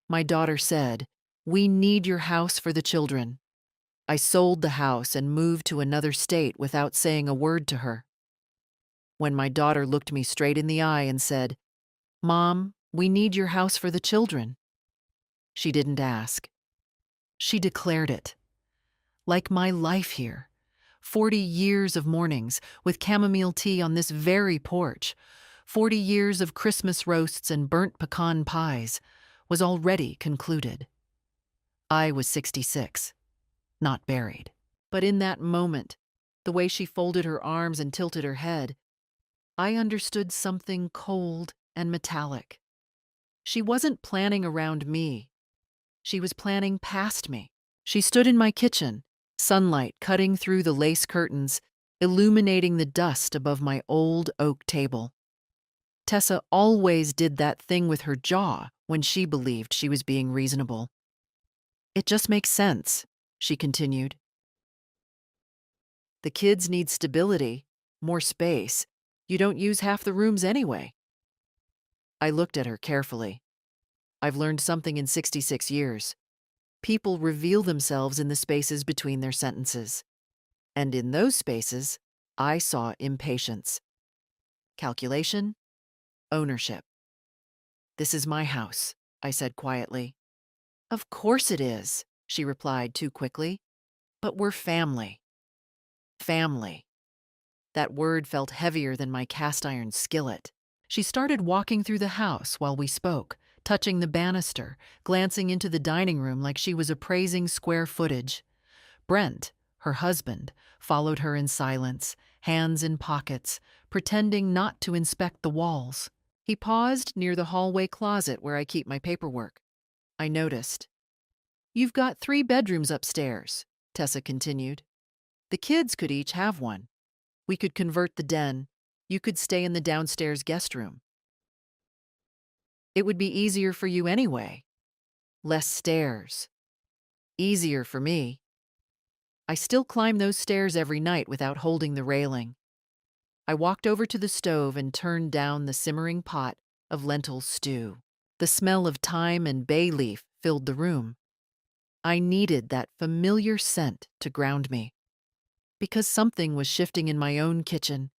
My daughter said, "We need your house for the children." I sold the house and moved to another state without saying a word to her. When my daughter looked me straight in the eye and said, "Mom, we need your house for the children," she didn't ask. She declared it. Like my life here. 40 years of mornings with chamomile tea on this very porch, 40 years of Christmas roasts and burnt pecan pies, was already concluded. I was 66, not buried. But in that moment, the way she folded her arms and tilted her head, I understood something cold and metallic. She wasn't planning around me. She was planning past me. She stood in my kitchen, sunlight cutting through the lace curtains, illuminating the dust above my old oak table. Tessa always did that thing with her jaw when she believed she was being reasonable. "It just makes sense," she continued. "The kids need stability, more space. You don't use half the rooms anyway." I looked at her carefully. I've learned something in 66 years. People reveal themselves in the spaces between their sentences. And in those spaces, I saw impatience, calculation, ownership. "This is my house," I said quietly. "Of course it is," she replied too quickly. "But we're family." Family. That word felt heavier than my cast iron skillet. She started walking through the house while we spoke, touching the banister, glancing into the dining room like she was appraising square footage. Brent, her husband, followed her in silence, hands in pockets, pretending not to inspect the walls. He paused near the hallway closet where I keep my paperwork. I noticed. "You've got 3 bedrooms upstairs," Tessa continued. "The kids could each have one. We could convert the den. You could stay in the downstairs guest room. It would be easier for you anyway. Less stairs. Easier for me. I still climb those stairs every night without holding the railing." I walked over to the stove and turned down the simmering pot of lentil stew. The smell of thyme and bay leaf filled the room. I needed that familiar scent to ground me, because something was shifting in my own kitchen,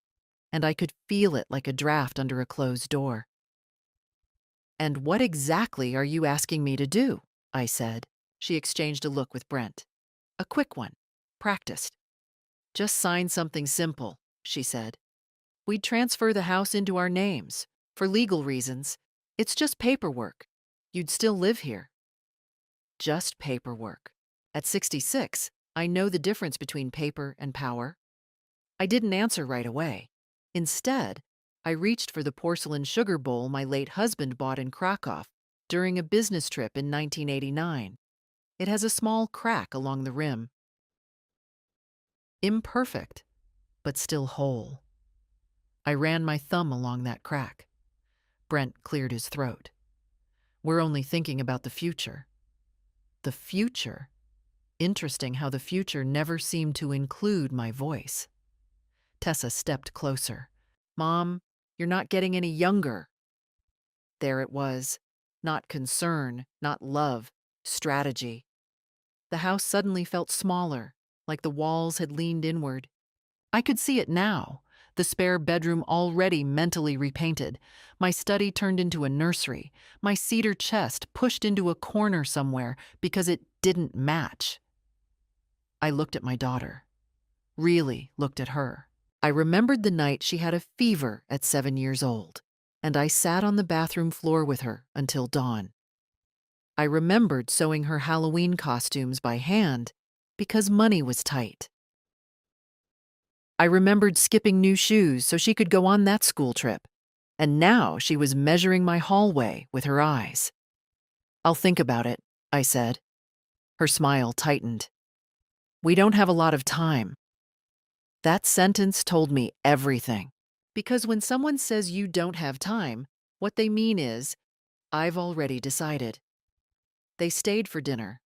and I could feel it like a draft under a closed door. "And what exactly are you asking me to do?" I said. She exchanged a look with Brent. "A quick one. Practiced. Just sign something simple," she said. "We'd transfer the house into our names. For legal reasons. It's just paperwork. You'd still live here." Just paperwork. At 66, I know the difference between paper and power. I didn't answer right away. Instead, I reached for the porcelain sugar bowl my late husband bought in Krakow during a business trip in 1989. It has a small crack along the rim. Imperfect, but still whole. I ran my thumb along that crack. Brent cleared his throat. "We're only thinking about the future." The future? Interesting how the future never seemed to include my voice. Tessa stepped closer. "Mom, you're not getting any younger." There it was. Not concern, not love, strategy. The house suddenly felt smaller, like the walls had leaned inward. I could see it now, the spare bedroom already mentally repainted, my study turned into a nursery, my cedar chest pushed into a corner somewhere because it didn't match. I looked at my daughter. Really looked at her. I remembered the night she had a fever at 7 years old, and I sat on the bathroom floor with her until dawn. I remembered sewing her Halloween costumes by hand because money was tight. I remembered skipping new shoes so she could go on that school trip, and now she was measuring my hallway with her eyes. "I'll think about it," I said. Her smile tightened. "We don't have a lot of time." That sentence told me everything. Because when someone says you don't have time, what they mean is, I've already decided. They stayed for dinner.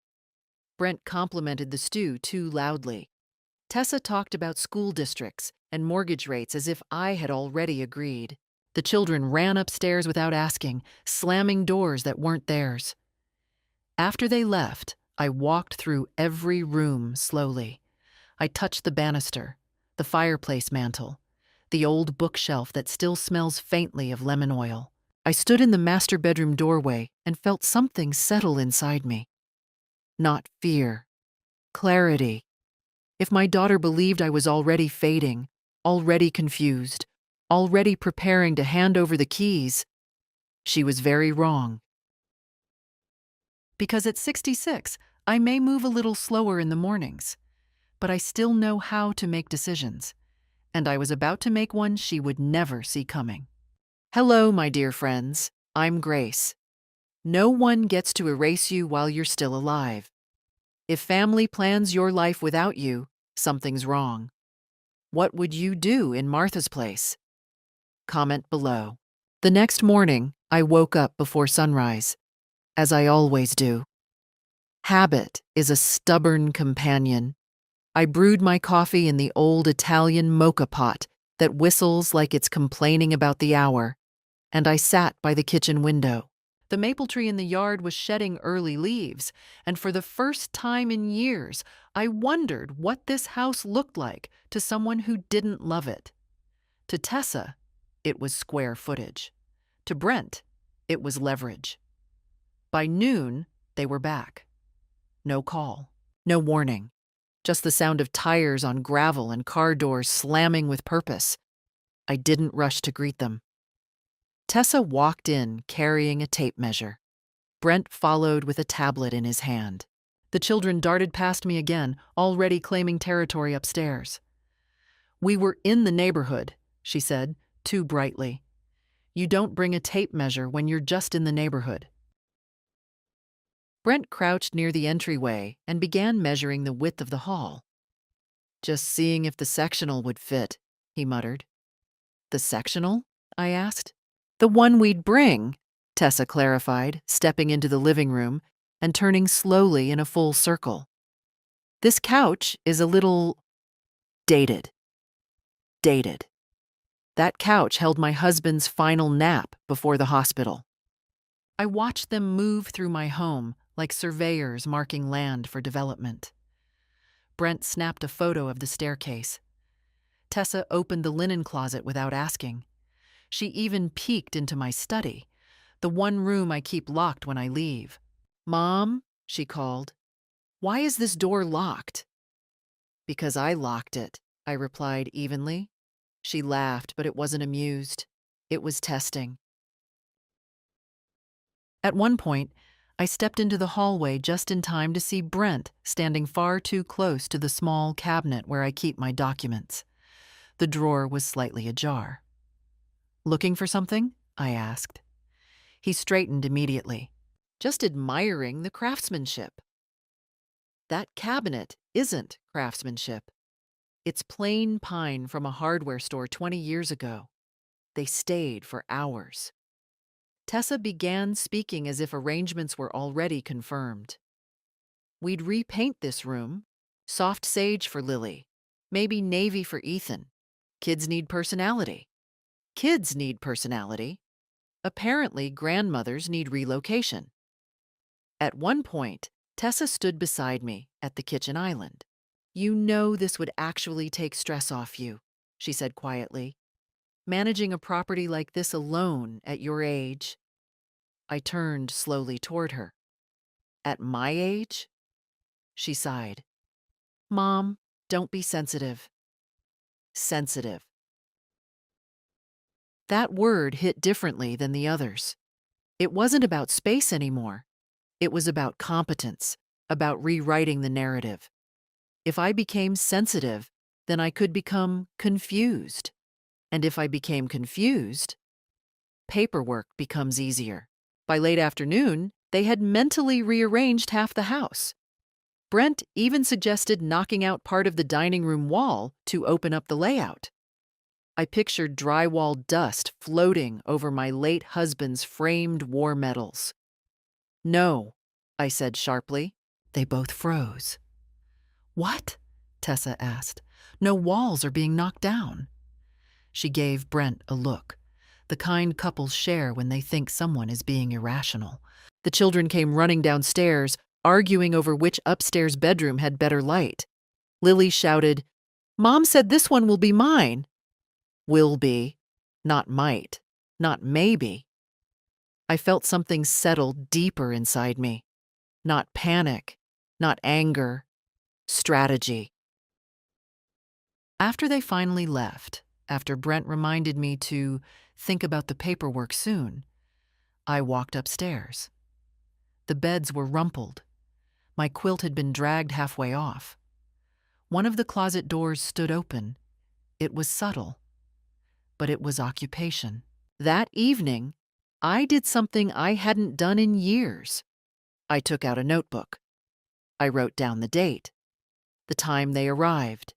Brent complimented the stew too loudly. Tessa talked about school districts and mortgage rates as if I had already agreed. The children ran upstairs without asking, slamming doors that weren't theirs. After they left, I walked through every room slowly. I touched the banister, the fireplace mantel, the old bookshelf that still smells faintly of lemon oil. I stood in the master bedroom doorway and felt something settle inside me. Not fear, clarity. If my daughter believed I was already fading, already confused, already preparing to hand over the keys, she was very wrong. Because at 66, I may move a little slower in the mornings, but I still know how to make decisions, and I was about to make one she would never see coming. Hello, my dear friends. I'm Grace. No one gets to erase you while you're still alive. If family plans your life without you, something's wrong. What would you do in Martha's place? Comment below. The next morning, I woke up before sunrise, as I always do. Habit is a stubborn companion. I brewed my coffee in the old Italian mocha pot that whistles like it's complaining about the hour, and I sat by the kitchen window. The maple tree in the yard was shedding early leaves, and for the first time in years, I wondered what this house looked like to someone who didn't love it. To Tessa, it was square footage. To Brent, it was leverage. By noon, they were back. No call, no warning, just the sound of tires on gravel and car doors slamming with purpose. I didn't rush to greet them. Tessa walked in carrying a tape measure. Brent followed with a tablet in his hand. The children darted past me again, already claiming territory upstairs. "We were in the neighborhood," she said, too brightly. "You don't bring a tape measure when you're just in the neighborhood." Brent crouched near the entryway and began measuring the width of the hall. "Just seeing if the sectional would fit," he muttered. "The sectional?" I asked. "The one we'd bring," Tessa clarified, stepping into the living room and turning slowly in a full circle. "This couch is a little dated. Dated. That couch held my husband's final nap before the hospital." I watched them move through my home like surveyors marking land for development. Brent snapped a photo of the staircase. Tessa opened the linen closet without asking. She even peeked into my study, the one room I keep locked when I leave. "Mom," she called, "why is this door locked?" "Because I locked it," I replied evenly. She laughed, but it wasn't amused. It was testing. At one point, I stepped into the hallway just in time to see Brent standing far too close to the small cabinet where I keep my documents. The drawer was slightly ajar. "Looking for something?" I asked. He straightened immediately. "Just admiring the craftsmanship." "That cabinet isn't craftsmanship. It's plain pine from a hardware store 20 years ago. They stayed for hours." Tessa began speaking as if arrangements were already confirmed. "We'd repaint this room. Soft sage for Lily. Maybe navy for Ethan. Kids need personality." Kids need personality. Apparently, grandmothers need relocation. At one point, Tessa stood beside me at the kitchen island. "You know this would actually take stress off you," she said quietly. "Managing a property like this alone at your age." I turned slowly toward her. "At my age?" She sighed. "Mom, don't be sensitive." Sensitive. That word hit differently than the others. It wasn't about space anymore. It was about competence, about rewriting the narrative. If I became sensitive, then I could become confused. And if I became confused, paperwork becomes easier. By late afternoon, they had mentally rearranged half the house. Brent even suggested knocking out part of the dining room wall to open up the layout. I pictured drywall dust floating over my late husband's framed war medals. "No," I said sharply. They both froze. "What?" Tessa asked. "No walls are being knocked down." She gave Brent a look, the kind couples share when they think someone is being irrational. The children came running downstairs, arguing over which upstairs bedroom had better light. Lily shouted, "Mom said this one will be mine." Will be, not might, not maybe. I felt something settle deeper inside me. Not panic, not anger, strategy. After they finally left, after Brent reminded me to think about the paperwork soon, I walked upstairs. The beds were rumpled. My quilt had been dragged halfway off. One of the closet doors stood open. It was subtle, but it was occupation. That evening, I did something I hadn't done in years. I took out a notebook. I wrote down the date, the time they arrived,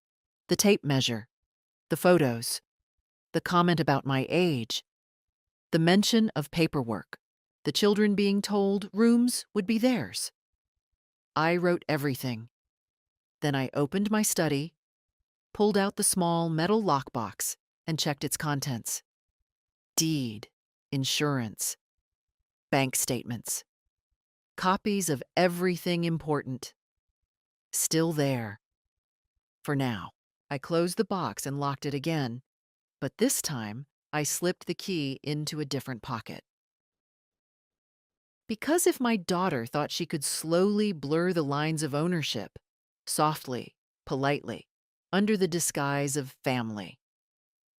the tape measure, the photos, the comment about my age, the mention of paperwork, the children being told rooms would be theirs. I wrote everything. Then I opened my study, pulled out the small metal lockbox, and checked its contents. Deed, insurance, bank statements, copies of everything important. Still there. For now. I closed the box and locked it again, but this time I slipped the key into a different pocket. Because if my daughter thought she could slowly blur the lines of ownership, softly, politely, under the disguise of family,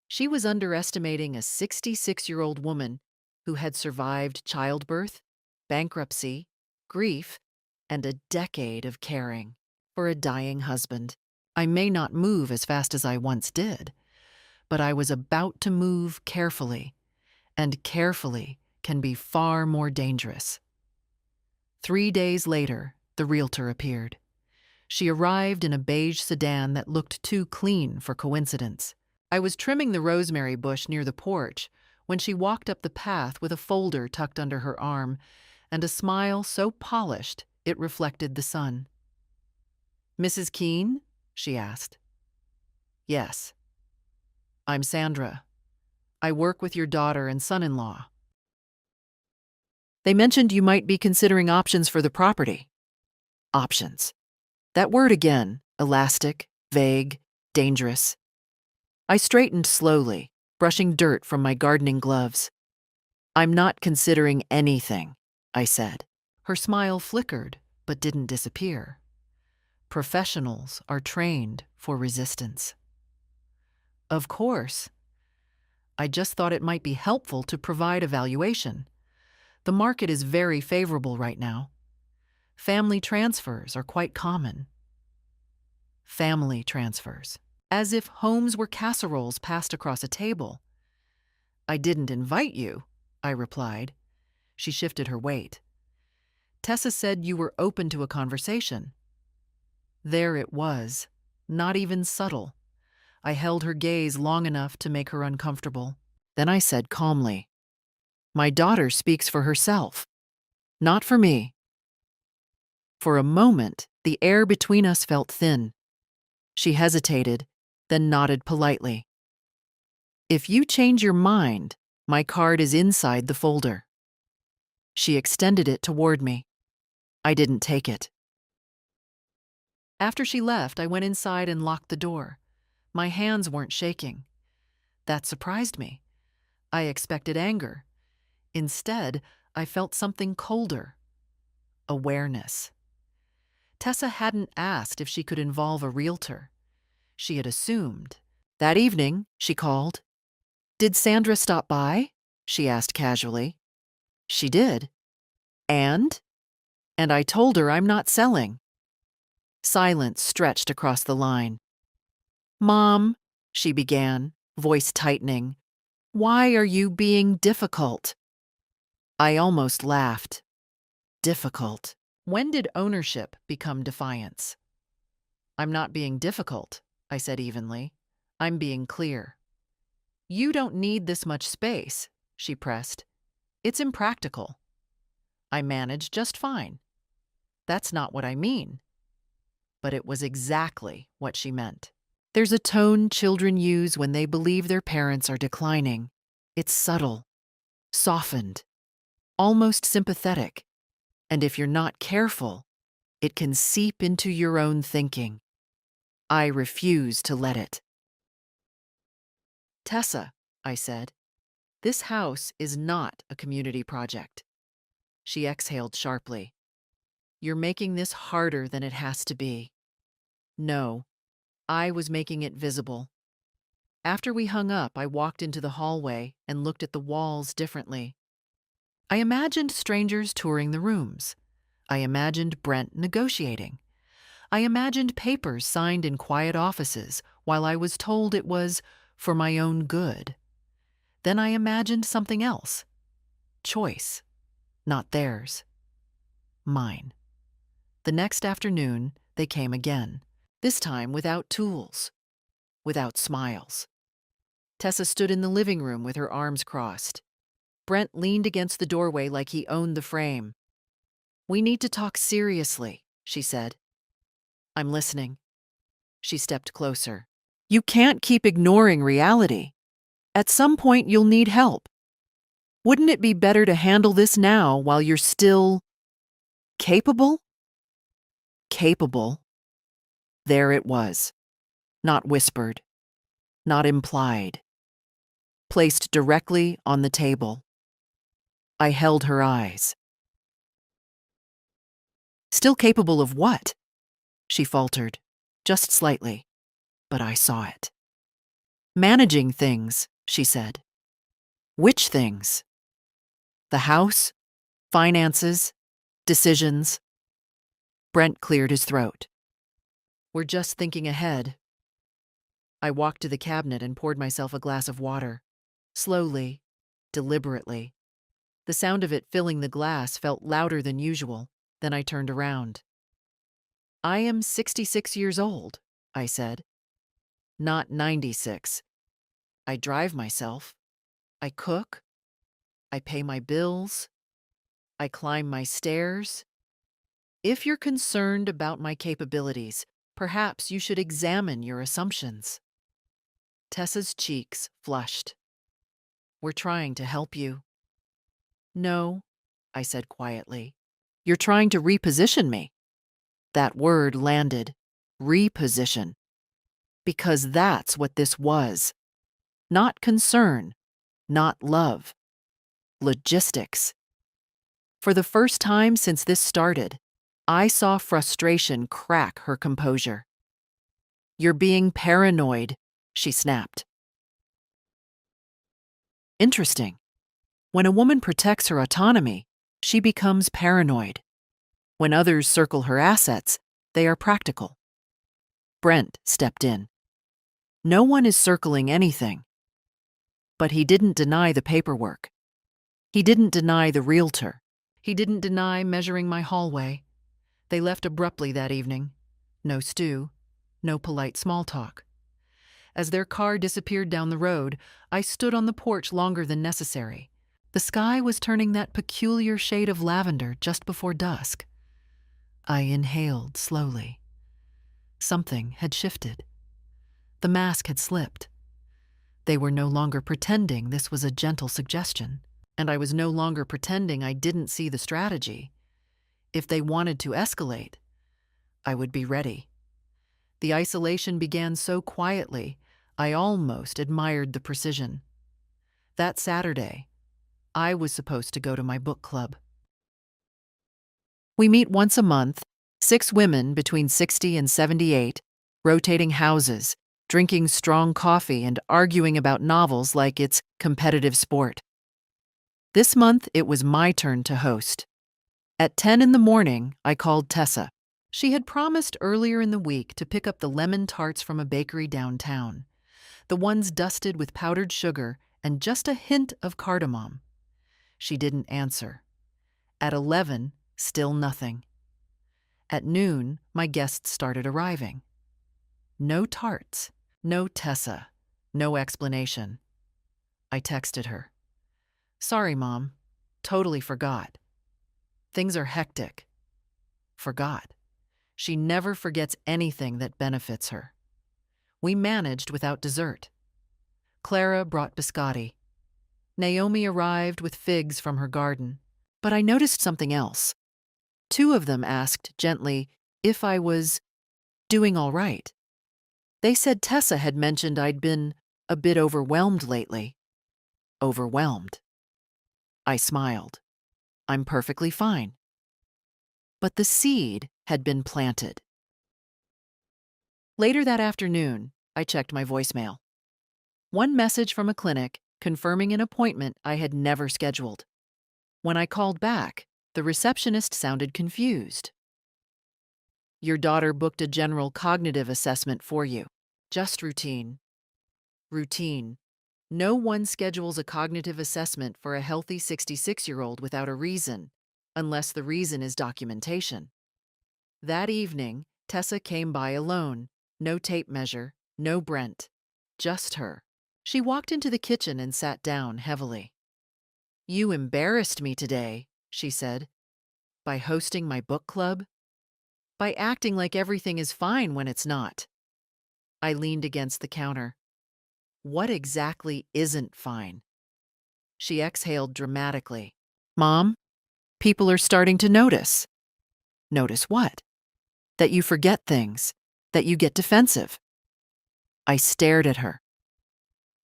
she was underestimating a 66-year-old woman who had survived childbirth, bankruptcy, grief, and a decade of caring for a dying husband. I may not move as fast as I once did, but I was about to move carefully, and carefully can be far more dangerous. 3 days later, the realtor appeared. She arrived in a beige sedan that looked too clean for coincidence. I was trimming the rosemary bush near the porch when she walked up the path with a folder tucked under her arm and a smile so polished it reflected the sun. "Mrs. Keene?" she asked. "Yes. I'm Sandra. I work with your daughter and son-in-law. They mentioned you might be considering options for the property." Options. That word again, elastic, vague, dangerous. I straightened slowly, brushing dirt from my gardening gloves. "I'm not considering anything," I said. Her smile flickered, but didn't disappear. Professionals are trained for resistance. Of course. I just thought it might be helpful to provide a valuation. The market is very favorable right now. Family transfers are quite common. Family transfers. As if homes were casseroles passed across a table. "I didn't invite you," I replied. She shifted her weight. "Tessa said you were open to a conversation." There it was, not even subtle. I held her gaze long enough to make her uncomfortable. Then I said calmly, "My daughter speaks for herself, not for me." For a moment, the air between us felt thin. She hesitated, then nodded politely. "If you change your mind, my card is inside the folder." She extended it toward me. I didn't take it. After she left, I went inside and locked the door. My hands weren't shaking. That surprised me. I expected anger. Instead, I felt something colder. Awareness. Tessa hadn't asked if she could involve a realtor. She had assumed. That evening, she called. "Did Sandra stop by?" she asked casually. She did. And? And I told her I'm not selling. Silence stretched across the line. "Mom," she began, voice tightening, "why are you being difficult?" I almost laughed. Difficult. When did ownership become defiance? "I'm not being difficult," I said evenly. "I'm being clear." "You don't need this much space," she pressed. "It's impractical." I managed just fine. That's not what I mean. But it was exactly what she meant. There's a tone children use when they believe their parents are declining. It's subtle, softened, almost sympathetic, and if you're not careful, it can seep into your own thinking. I refuse to let it. Tessa, I said, this house is not a community project. She exhaled sharply. You're making this harder than it has to be. No, I was making it visible. After we hung up, I walked into the hallway and looked at the walls differently. I imagined strangers touring the rooms. I imagined Brent negotiating. I imagined papers signed in quiet offices while I was told it was for my own good. Then I imagined something else. Choice, not theirs. Mine. The next afternoon, they came again, this time without tools, without smiles. Tessa stood in the living room with her arms crossed. Brent leaned against the doorway like he owned the frame. We need to talk seriously, she said. I'm listening. She stepped closer. You can't keep ignoring reality. At some point, you'll need help. Wouldn't it be better to handle this now while you're still capable? Capable. There it was. Not whispered. Not implied. Placed directly on the table. I held her eyes. Still capable of what? She faltered, just slightly, but I saw it. Managing things, she said. Which things? The house, finances, decisions. Brent cleared his throat. We're just thinking ahead. I walked to the cabinet and poured myself a glass of water. Slowly, deliberately. The sound of it filling the glass felt louder than usual. Then I turned around. I am 66 years old, I said. Not 96. I drive myself. I cook. I pay my bills. I climb my stairs. If you're concerned about my capabilities, perhaps you should examine your assumptions. Tessa's cheeks flushed. We're trying to help you. No, I said quietly. You're trying to reposition me. That word landed. Reposition. Because that's what this was. Not concern. Not love. Logistics. For the first time since this started, I saw frustration crack her composure. You're being paranoid, she snapped. Interesting. When a woman protects her autonomy, she becomes paranoid. When others circle her assets, they are practical. Brent stepped in. No one is circling anything. But he didn't deny the paperwork. He didn't deny the realtor. He didn't deny measuring my hallway. They left abruptly that evening. No stew, no polite small talk. As their car disappeared down the road, I stood on the porch longer than necessary. The sky was turning that peculiar shade of lavender just before dusk. I inhaled slowly. Something had shifted. The mask had slipped. They were no longer pretending this was a gentle suggestion, and I was no longer pretending I didn't see the strategy. If they wanted to escalate, I would be ready. The isolation began so quietly, I almost admired the precision. That Saturday, I was supposed to go to my book club. We meet once a month, 6 women between 60 and 78, rotating houses, drinking strong coffee and arguing about novels like it's competitive sport. This month, it was my turn to host. At 10 in the morning, I called Tessa. She had promised earlier in the week to pick up the lemon tarts from a bakery downtown, the ones dusted with powdered sugar and just a hint of cardamom. She didn't answer. At 11, still nothing. At noon, my guests started arriving. No tarts, no Tessa, no explanation. I texted her. Sorry, Mom. Totally forgot. Things are hectic. Forgot. She never forgets anything that benefits her. We managed without dessert. Clara brought biscotti. Naomi arrived with figs from her garden. But I noticed something else. Two of them asked gently if I was doing all right. They said Tessa had mentioned I'd been a bit overwhelmed lately. Overwhelmed. I smiled. I'm perfectly fine. But the seed had been planted. Later that afternoon, I checked my voicemail. One message from a clinic confirming an appointment I had never scheduled. When I called back, the receptionist sounded confused. Your daughter booked a general cognitive assessment for you. Just routine. Routine. No one schedules a cognitive assessment for a healthy 66-year-old without a reason, unless the reason is documentation. That evening, Tessa came by alone. No tape measure, no Brent. Just her. She walked into the kitchen and sat down heavily. You embarrassed me today, she said, by hosting my book club, by acting like everything is fine when it's not. I leaned against the counter. What exactly isn't fine? She exhaled dramatically. Mom, people are starting to notice. Notice what? That you forget things, that you get defensive. I stared at her.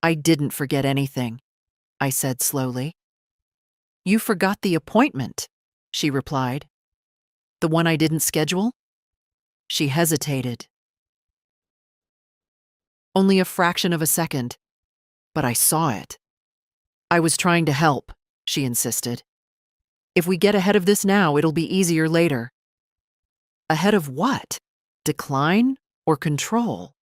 I didn't forget anything, I said slowly. You forgot the appointment, she replied. The one I didn't schedule? She hesitated. Only a fraction of a second, but I saw it. I was trying to help, she insisted. If we get ahead of this now, it'll be easier later. Ahead of what? Decline or control?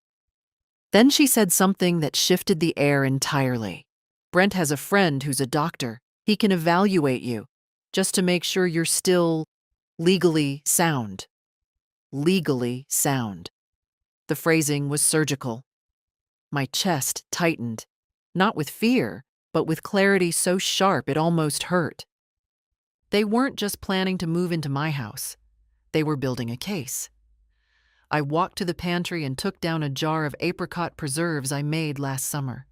Then she said something that shifted the air entirely. Brent has a friend who's a doctor. He can evaluate you, just to make sure you're still legally sound. Legally sound. The phrasing was surgical. My chest tightened, not with fear, but with clarity so sharp it almost hurt. They weren't just planning to move into my house. They were building a case. I walked to the pantry and took down a jar of apricot preserves I made last summer.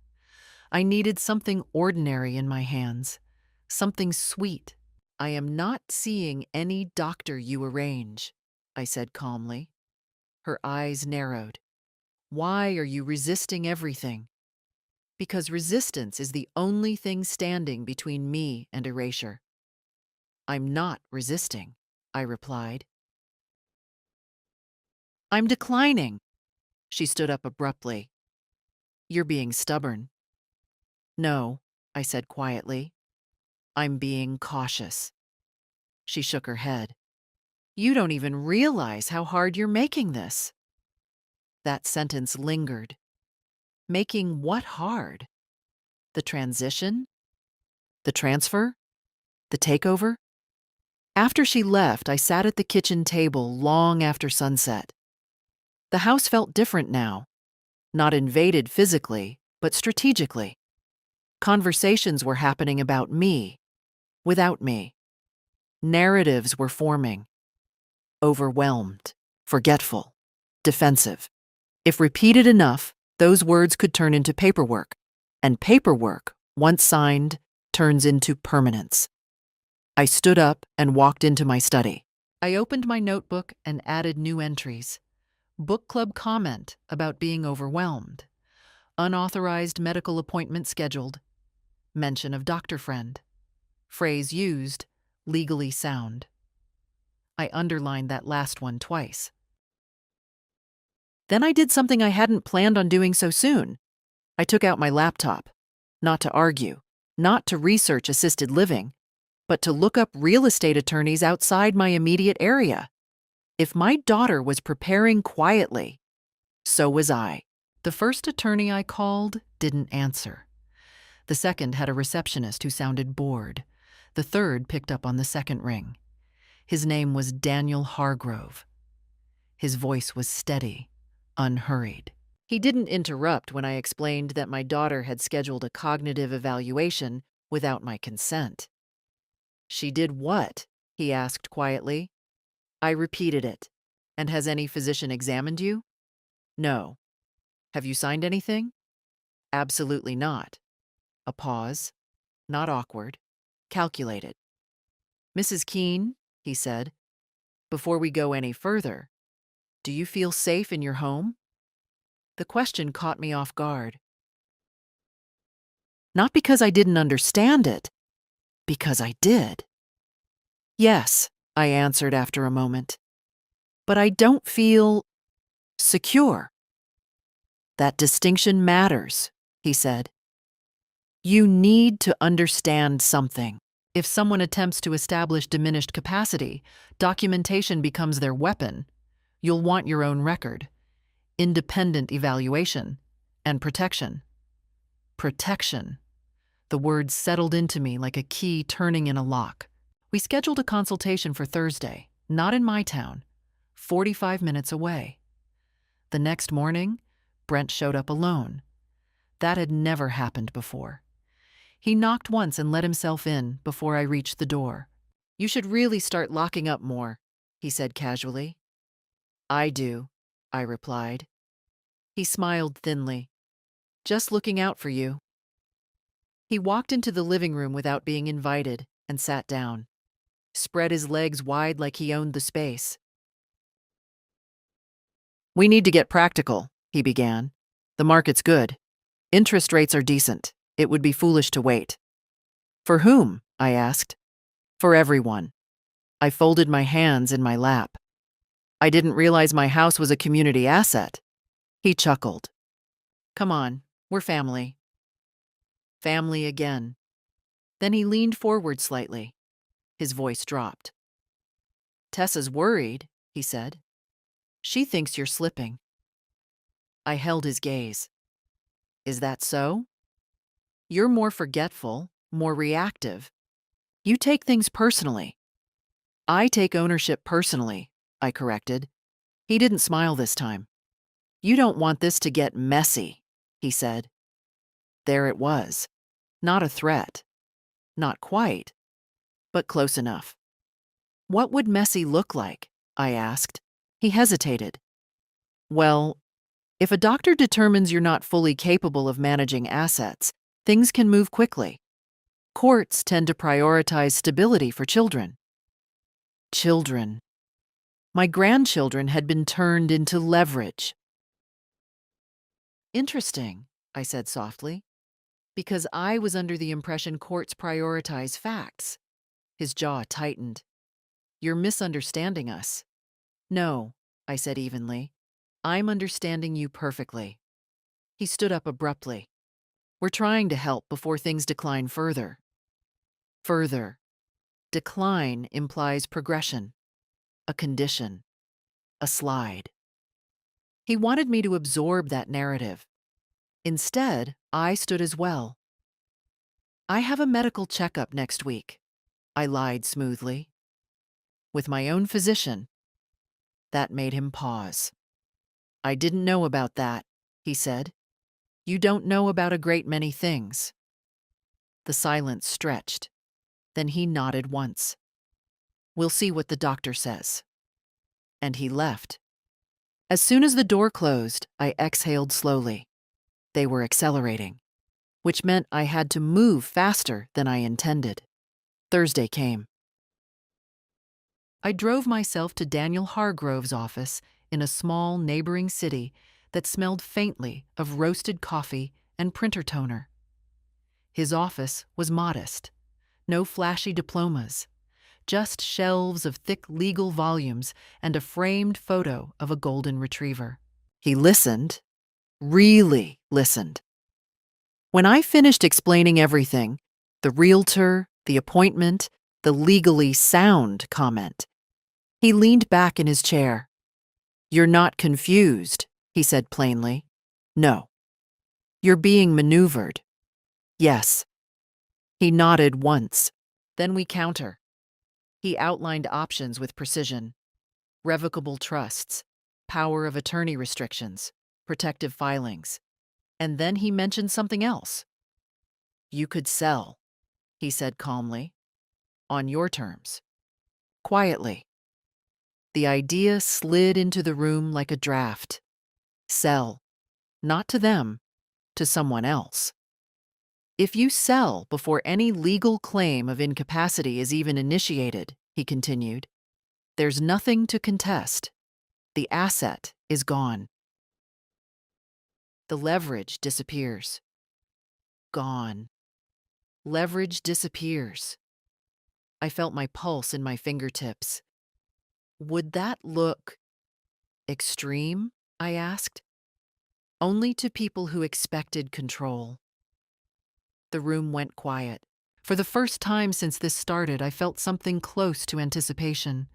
I needed something ordinary in my hands, something sweet. I am not seeing any doctor you arrange, I said calmly. Her eyes narrowed. Why are you resisting everything? Because resistance is the only thing standing between me and erasure. I'm not resisting, I replied. I'm declining. She stood up abruptly. You're being stubborn. No, I said quietly. I'm being cautious. She shook her head. You don't even realize how hard you're making this. That sentence lingered. Making what hard? The transition? The transfer? The takeover? After she left, I sat at the kitchen table long after sunset. The house felt different now, not invaded physically, but strategically. Conversations were happening about me, without me. Narratives were forming. Overwhelmed, forgetful, defensive. If repeated enough, those words could turn into paperwork, and paperwork, once signed, turns into permanence. I stood up and walked into my study. I opened my notebook and added new entries. Book club comment about being overwhelmed. Unauthorized medical appointment scheduled. Mention of doctor friend. Phrase used, legally sound. I underlined that last one twice. Then I did something I hadn't planned on doing so soon. I took out my laptop. Not to argue, not to research assisted living, but to look up real estate attorneys outside my immediate area. If my daughter was preparing quietly, so was I. The first attorney I called didn't answer. The second had a receptionist who sounded bored. The third picked up on the second ring. His name was Daniel Hargrove. His voice was steady, unhurried. He didn't interrupt when I explained that my daughter had scheduled a cognitive evaluation without my consent. She did what? He asked quietly. I repeated it. And has any physician examined you? No. Have you signed anything? Absolutely not. A pause. not awkward, calculated. "Mrs. Keene," he said, "before we go any further, do you feel safe in your home?" The question caught me off guard. Not because I didn't understand it, because I did. "Yes," I answered after a moment, "but I don't feel secure." "That distinction matters," he said. "You need to understand something. If someone attempts to establish diminished capacity, documentation becomes their weapon. You'll want your own record, independent evaluation, and protection." Protection. The words settled into me like a key turning in a lock. We scheduled a consultation for Thursday, not in my town, 45 minutes away. The next morning, Brent showed up alone. That had never happened before. He knocked once and let himself in before I reached the door. "You should really start locking up more," he said casually. "I do," I replied. He smiled thinly. "Just looking out for you." He walked into the living room without being invited and sat down. Spread his legs wide like he owned the space. "We need to get practical," he began. "The market's good. Interest rates are decent. It would be foolish to wait." "For whom?" I asked. "For everyone." I folded my hands in my lap. "I didn't realize my house was a community asset." He chuckled. "Come on, we're family." Family again. Then he leaned forward slightly. His voice dropped. "Tessa's worried," he said. "She thinks you're slipping." I held his gaze. "Is that so?" "You're more forgetful, more reactive. You take things personally." "I take ownership personally," I corrected. He didn't smile this time. "You don't want this to get messy," he said. There it was. Not a threat. Not quite, but close enough. "What would messy look like?" I asked. He hesitated. "Well, if a doctor determines you're not fully capable of managing assets, things can move quickly. Courts tend to prioritize stability for children." Children. My grandchildren had been turned into leverage. "Interesting," I said softly, "because I was under the impression courts prioritize facts." His jaw tightened. "You're misunderstanding us." "No," I said evenly. "I'm understanding you perfectly." He stood up abruptly. "We're trying to help before things decline further." Further. Decline implies progression, a condition, a slide. He wanted me to absorb that narrative. Instead, I stood as well. "I have a medical checkup next week," I lied smoothly. "With my own physician." That made him pause. "I didn't know about that," he said. "You don't know about a great many things." The silence stretched. Then he nodded once. "We'll see what the doctor says." And he left. As soon as the door closed, I exhaled slowly. They were accelerating, which meant I had to move faster than I intended. Thursday came. I drove myself to Daniel Hargrove's office in a small neighboring city that smelled faintly of roasted coffee and printer toner. His office was modest. No flashy diplomas, just shelves of thick legal volumes and a framed photo of a golden retriever. He listened, really listened. When I finished explaining everything, the realtor, the appointment, the legally sound comment, he leaned back in his chair. "You're not confused," he said plainly. "No." "You're being maneuvered." "Yes." He nodded once. "Then we counter." He outlined options with precision. Revocable trusts, power of attorney restrictions, protective filings. And then he mentioned something else. "You could sell," he said calmly. "On your terms." Quietly. The idea slid into the room like a draft. Sell. Not to them, to someone else. If you sell before any legal claim of incapacity is even initiated, he continued, there's nothing to contest. The asset is gone. The leverage disappears. Gone. Leverage disappears. I felt my pulse in my fingertips. Would that look extreme? I asked. Only to people who expected control. The room went quiet. For the first time since this started, I felt something close to anticipation.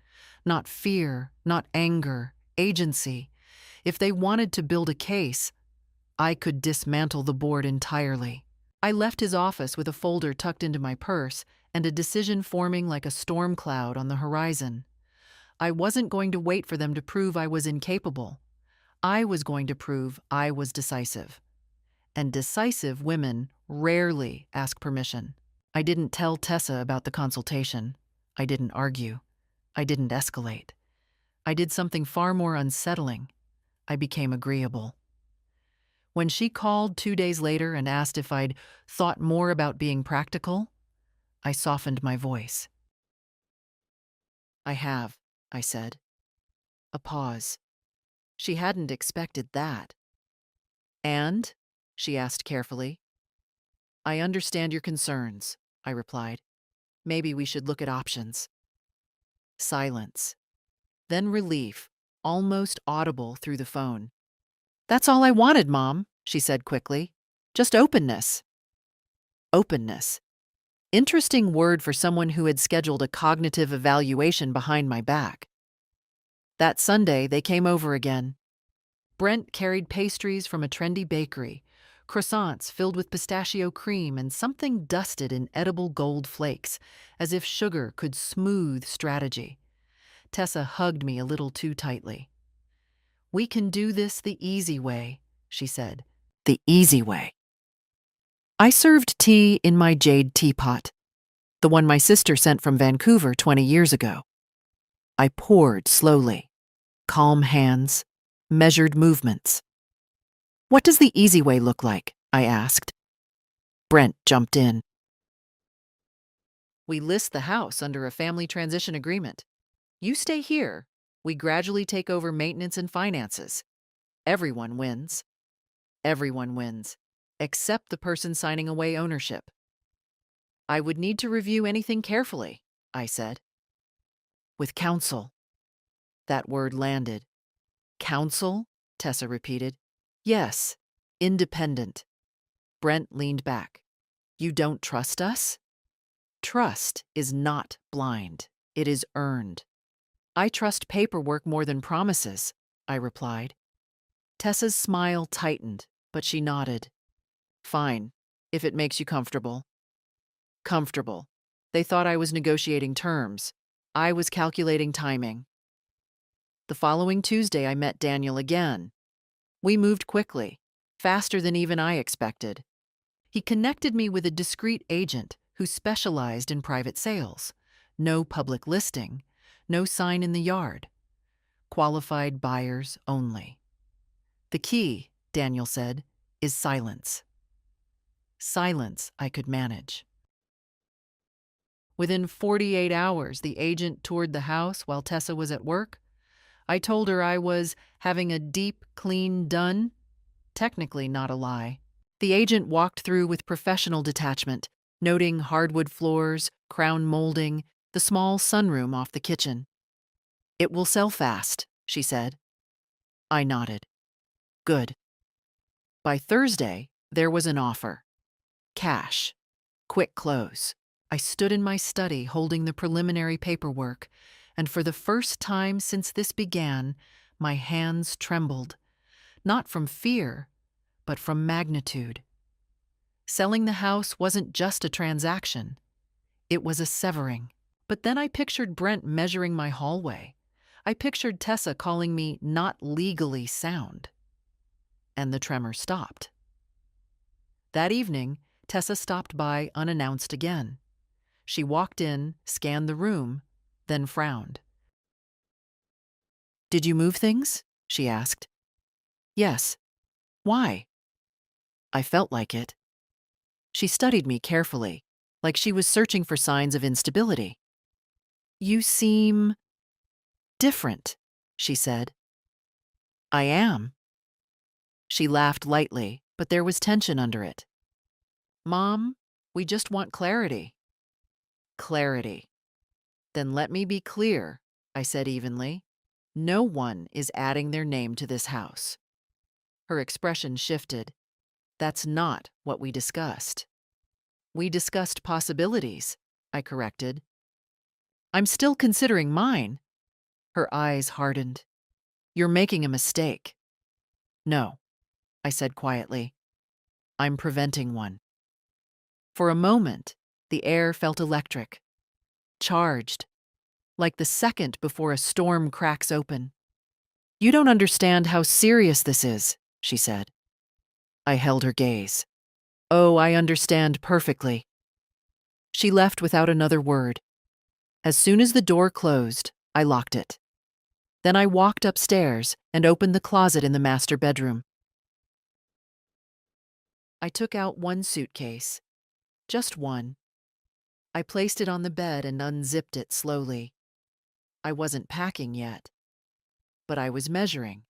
Not fear, not anger, agency. If they wanted to build a case, I could dismantle the board entirely. I left his office with a folder tucked into my purse and a decision forming like a storm cloud on the horizon. I wasn't going to wait for them to prove I was incapable. I was going to prove I was decisive. And decisive women rarely ask permission. I didn't tell Tessa about the consultation. I didn't argue. I didn't escalate. I did something far more unsettling. I became agreeable. When she called 2 days later and asked if I'd thought more about being practical, I softened my voice. I have, I said. A pause. She hadn't expected that. And? She asked carefully. I understand your concerns, I replied. Maybe we should look at options. Silence. Then relief, almost audible through the phone. That's all I wanted, Mom, she said quickly. Just openness. Openness. Interesting word for someone who had scheduled a cognitive evaluation behind my back. That Sunday, they came over again. Brent carried pastries from a trendy bakery, croissants filled with pistachio cream and something dusted in edible gold flakes, as if sugar could smooth strategy. Tessa hugged me a little too tightly. We can do this the easy way, she said. The easy way. I served tea in my jade teapot, the one my sister sent from Vancouver 20 years ago. I poured slowly, calm hands, measured movements. What does the easy way look like? I asked. Brent jumped in. We list the house under a family transition agreement. You stay here. We gradually take over maintenance and finances. Everyone wins. Everyone wins, except the person signing away ownership. I would need to review anything carefully, I said. With counsel. That word landed. Counsel? Tessa repeated. Yes, independent. Brent leaned back. You don't trust us? Trust is not blind. It is earned. I trust paperwork more than promises, I replied. Tessa's smile tightened, but she nodded. Fine, if it makes you comfortable. Comfortable. They thought I was negotiating terms. I was calculating timing. The following Tuesday, I met Daniel again. We moved quickly, faster than even I expected. He connected me with a discreet agent who specialized in private sales. No public listing, no sign in the yard. Qualified buyers only. The key, Daniel said, is silence. Silence I could manage. Within 48 hours, the agent toured the house while Tessa was at work. I told her I was having a deep clean done. Technically not a lie. The agent walked through with professional detachment, noting hardwood floors, crown molding, the small sunroom off the kitchen. It will sell fast, she said. I nodded. Good. By Thursday, there was an offer. Cash. Quick close. I stood in my study holding the preliminary paperwork, and for the first time since this began, my hands trembled. Not from fear, but from magnitude. Selling the house wasn't just a transaction. It was a severing. But then I pictured Brent measuring my hallway. I pictured Tessa calling me not legally sound. And the tremor stopped. That evening, Tessa stopped by unannounced again. She walked in, scanned the room, then frowned. Did you move things? She asked. Yes. Why? I felt like it. She studied me carefully, like she was searching for signs of instability. You seem different, she said. I am. She laughed lightly, but there was tension under it. Mom, we just want clarity. Clarity. Then let me be clear, I said evenly. No one is adding their name to this house. Her expression shifted. That's not what we discussed. We discussed possibilities, I corrected. I'm still considering mine. Her eyes hardened. You're making a mistake. No, I said quietly. I'm preventing one. For a moment, the air felt electric, charged, like the second before a storm cracks open. You don't understand how serious this is, she said. I held her gaze. Oh, I understand perfectly. She left without another word. As soon as the door closed, I locked it. Then I walked upstairs and opened the closet in the master bedroom. I took out one suitcase, just one. I placed it on the bed and unzipped it slowly. I wasn't packing yet, but I was measuring,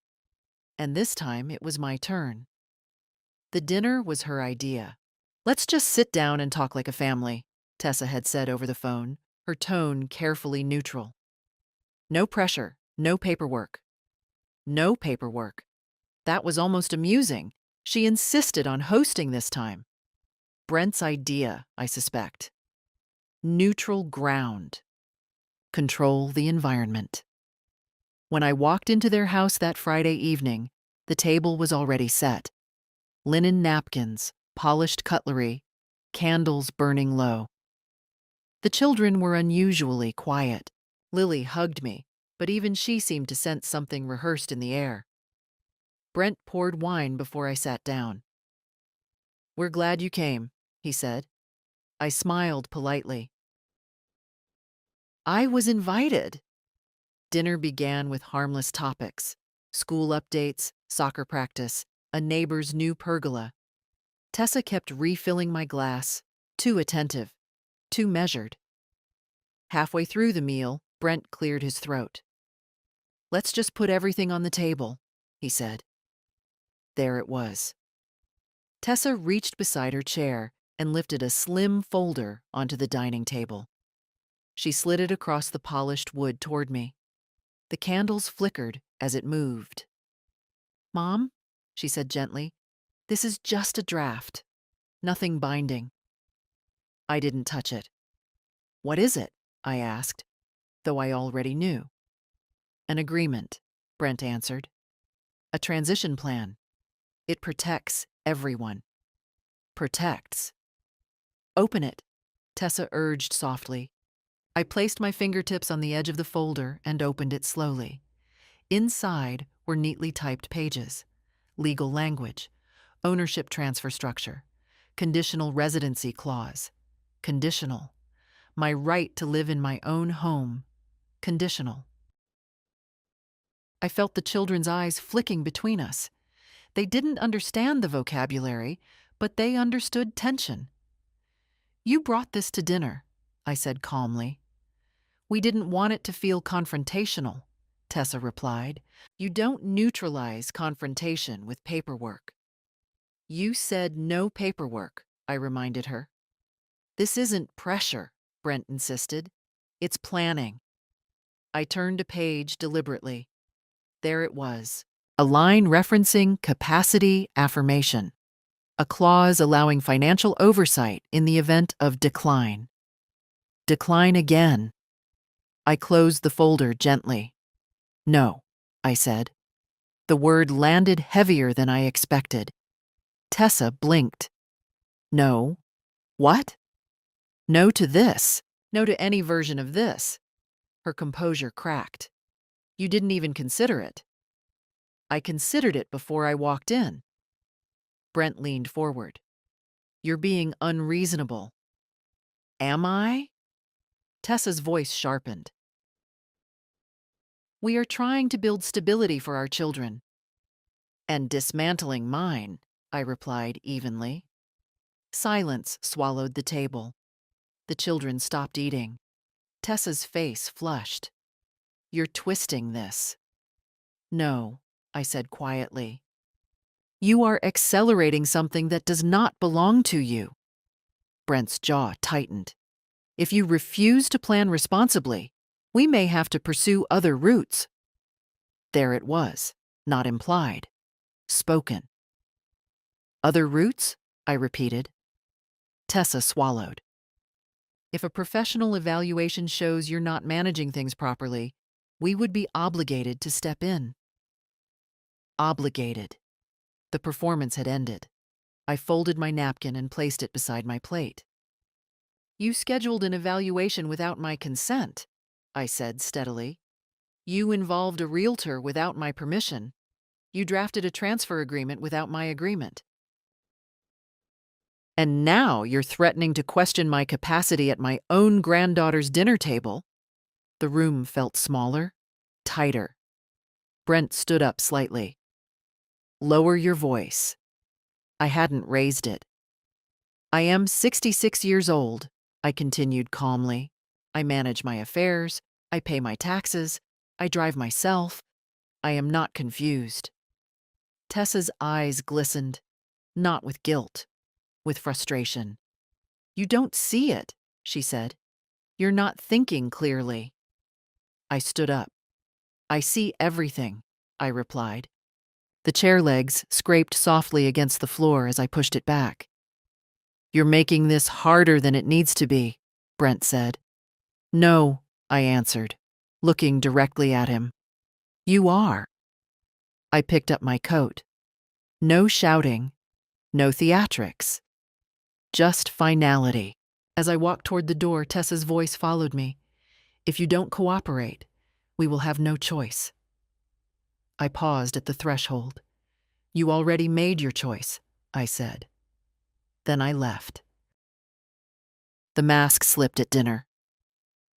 and this time it was my turn. The dinner was her idea. Let's just sit down and talk like a family, Tessa had said over the phone, her tone carefully neutral. No pressure, no paperwork. No paperwork. That was almost amusing. She insisted on hosting this time. Brent's idea, I suspect. Neutral ground. Control the environment. When I walked into their house that Friday evening, the table was already set. Linen napkins, polished cutlery, candles burning low. The children were unusually quiet. Lily hugged me, but even she seemed to sense something rehearsed in the air. Brent poured wine before I sat down. We're glad you came, he said. I smiled politely. I was invited. Dinner began with harmless topics: school updates, soccer practice, a neighbor's new pergola. Tessa kept refilling my glass, too attentive, too measured. Halfway through the meal, Brent cleared his throat. Let's just put everything on the table, he said. There it was. Tessa reached beside her chair and lifted a slim folder onto the dining table. She slid it across the polished wood toward me. The candles flickered as it moved. Mom, she said gently, this is just a draft. Nothing binding. I didn't touch it. What is it? I asked, though I already knew. An agreement, Brent answered. A transition plan. It protects everyone. Protects. Open it, Tessa urged softly. I placed my fingertips on the edge of the folder and opened it slowly. Inside were neatly typed pages. Legal language. Ownership transfer structure. Conditional residency clause. Conditional. My right to live in my own home. Conditional. I felt the children's eyes flicking between us. They didn't understand the vocabulary, but they understood tension. You brought this to dinner, I said calmly. We didn't want it to feel confrontational, Tessa replied. You don't neutralize confrontation with paperwork. You said no paperwork, I reminded her. This isn't pressure, Brent insisted. It's planning. I turned a page deliberately. There it was, a line referencing capacity affirmation, a clause allowing financial oversight in the event of decline. Decline again. I closed the folder gently. No, I said. The word landed heavier than I expected. Tessa blinked. No. What? No to this. No to any version of this. Her composure cracked. You didn't even consider it. I considered it before I walked in. Brent leaned forward. You're being unreasonable. Am I? Tessa's voice sharpened. We are trying to build stability for our children. And dismantling mine, I replied evenly. Silence swallowed the table. The children stopped eating. Tessa's face flushed. "You're twisting this." "No," I said quietly. "You are accelerating something that does not belong to you." Brent's jaw tightened. "If you refuse to plan responsibly, we may have to pursue other routes." There it was, not implied, spoken. "Other routes?" I repeated. Tessa swallowed. "If a professional evaluation shows you're not managing things properly, we would be obligated to step in." Obligated. The performance had ended. I folded my napkin and placed it beside my plate. "You scheduled an evaluation without my consent," I said steadily. "You involved a realtor without my permission. You drafted a transfer agreement without my agreement. And now you're threatening to question my capacity at my own granddaughter's dinner table." The room felt smaller, tighter. Brent stood up slightly. "Lower your voice." I hadn't raised it. "I am 66 years old," I continued calmly. "I manage my affairs. I pay my taxes. I drive myself. I am not confused." Tessa's eyes glistened, not with guilt, with frustration. "You don't see it," she said. "You're not thinking clearly." I stood up. "I see everything," I replied. The chair legs scraped softly against the floor as I pushed it back. "You're making this harder than it needs to be," Brent said. "No," I answered, looking directly at him. "You are." I picked up my coat. No shouting, no theatrics. Just finality. As I walked toward the door, Tessa's voice followed me. "If you don't cooperate, we will have no choice." I paused at the threshold. "You already made your choice," I said. Then I left. The mask slipped at dinner.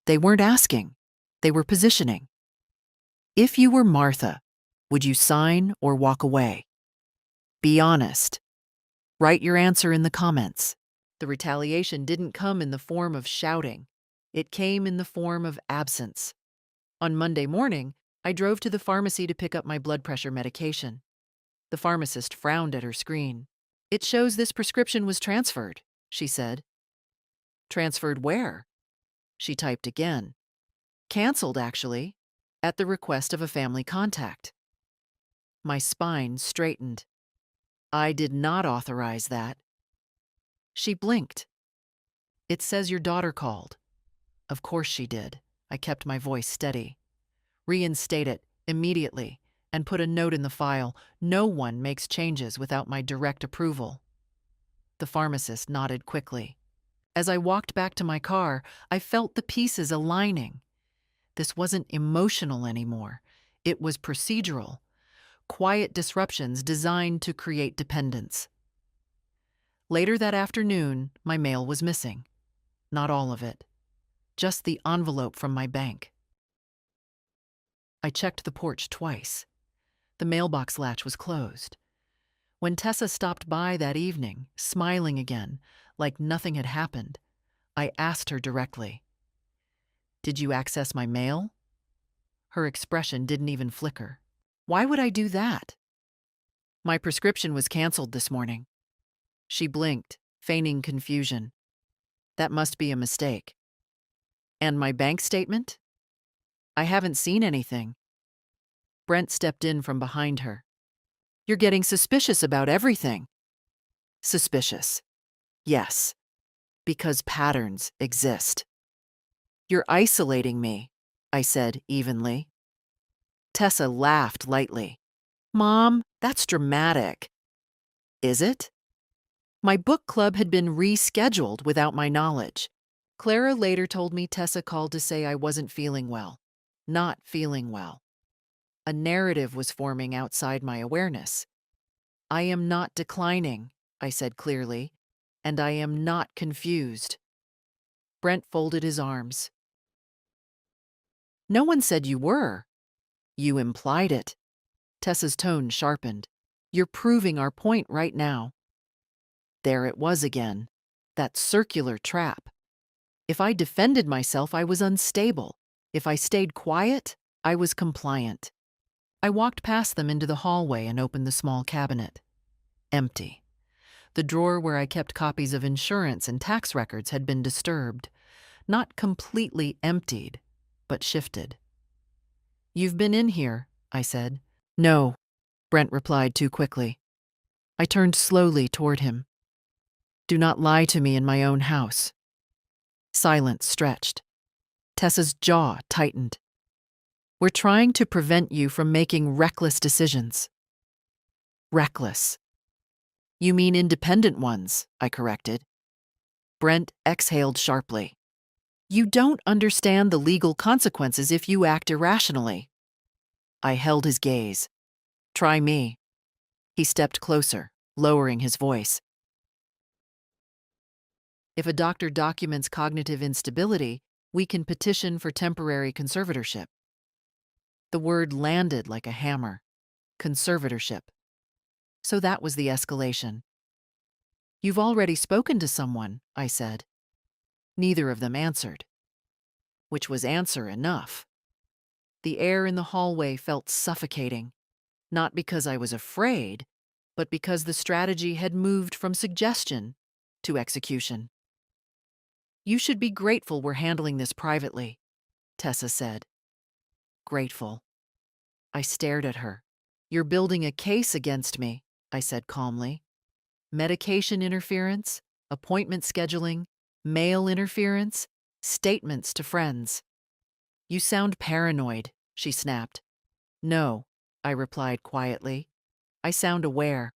They weren't asking. They were positioning. If you were Martha, would you sign or walk away? Be honest. Write your answer in the comments. The retaliation didn't come in the form of shouting. It came in the form of absence. On Monday morning, I drove to the pharmacy to pick up my blood pressure medication. The pharmacist frowned at her screen. "It shows this prescription was transferred," she said. "Transferred where?" She typed again. "Canceled, actually, at the request of a family contact." My spine straightened. I did not authorize that. She blinked. "It says your daughter called." Of course she did. I kept my voice steady. "Reinstate it immediately and put a note in the file. No one makes changes without my direct approval." The pharmacist nodded quickly. As I walked back to my car, I felt the pieces aligning. This wasn't emotional anymore. It was procedural. Quiet disruptions designed to create dependence. Later that afternoon, my mail was missing. Not all of it. Just the envelope from my bank. I checked the porch twice. The mailbox latch was closed. When Tessa stopped by that evening, smiling again, like nothing had happened, I asked her directly, "Did you access my mail?" Her expression didn't even flicker. "Why would I do that?" "My prescription was canceled this morning." She blinked, feigning confusion. "That must be a mistake." "And my bank statement?" "I haven't seen anything." Brent stepped in from behind her. "You're getting suspicious about everything." "Suspicious. Yes. Because patterns exist." "You're isolating me," I said evenly. Tessa laughed lightly. "Mom, that's dramatic." "Is it?" My book club had been rescheduled without my knowledge. Clara later told me Tessa called to say I wasn't feeling well. Not feeling well. A narrative was forming outside my awareness. "I am not declining," I said clearly, "and I am not confused." Brent folded his arms. "No one said you were." "You implied it." Tessa's tone sharpened. "You're proving our point right now." There it was again, that circular trap. If I defended myself, I was unstable. If I stayed quiet, I was compliant. I walked past them into the hallway and opened the small cabinet. Empty. The drawer where I kept copies of insurance and tax records had been disturbed. Not completely emptied, but shifted. "You've been in here," I said. "No," Brent replied too quickly. I turned slowly toward him. "Do not lie to me in my own house." Silence stretched. Tessa's jaw tightened. "We're trying to prevent you from making reckless decisions." Reckless. "You mean independent ones," I corrected. Brent exhaled sharply. "You don't understand the legal consequences if you act irrationally." I held his gaze. "Try me." He stepped closer, lowering his voice. "If a doctor documents cognitive instability, we can petition for temporary conservatorship." The word landed like a hammer. Conservatorship. So that was the escalation. "You've already spoken to someone," I said. Neither of them answered. Which was answer enough. The air in the hallway felt suffocating, not because I was afraid, but because the strategy had moved from suggestion to execution. "You should be grateful we're handling this privately," Tessa said. Grateful. I stared at her. "You're building a case against me," I said calmly. "Medication interference, appointment scheduling, mail interference, statements to friends." "You sound paranoid," she snapped. "No," I replied quietly. "I sound aware."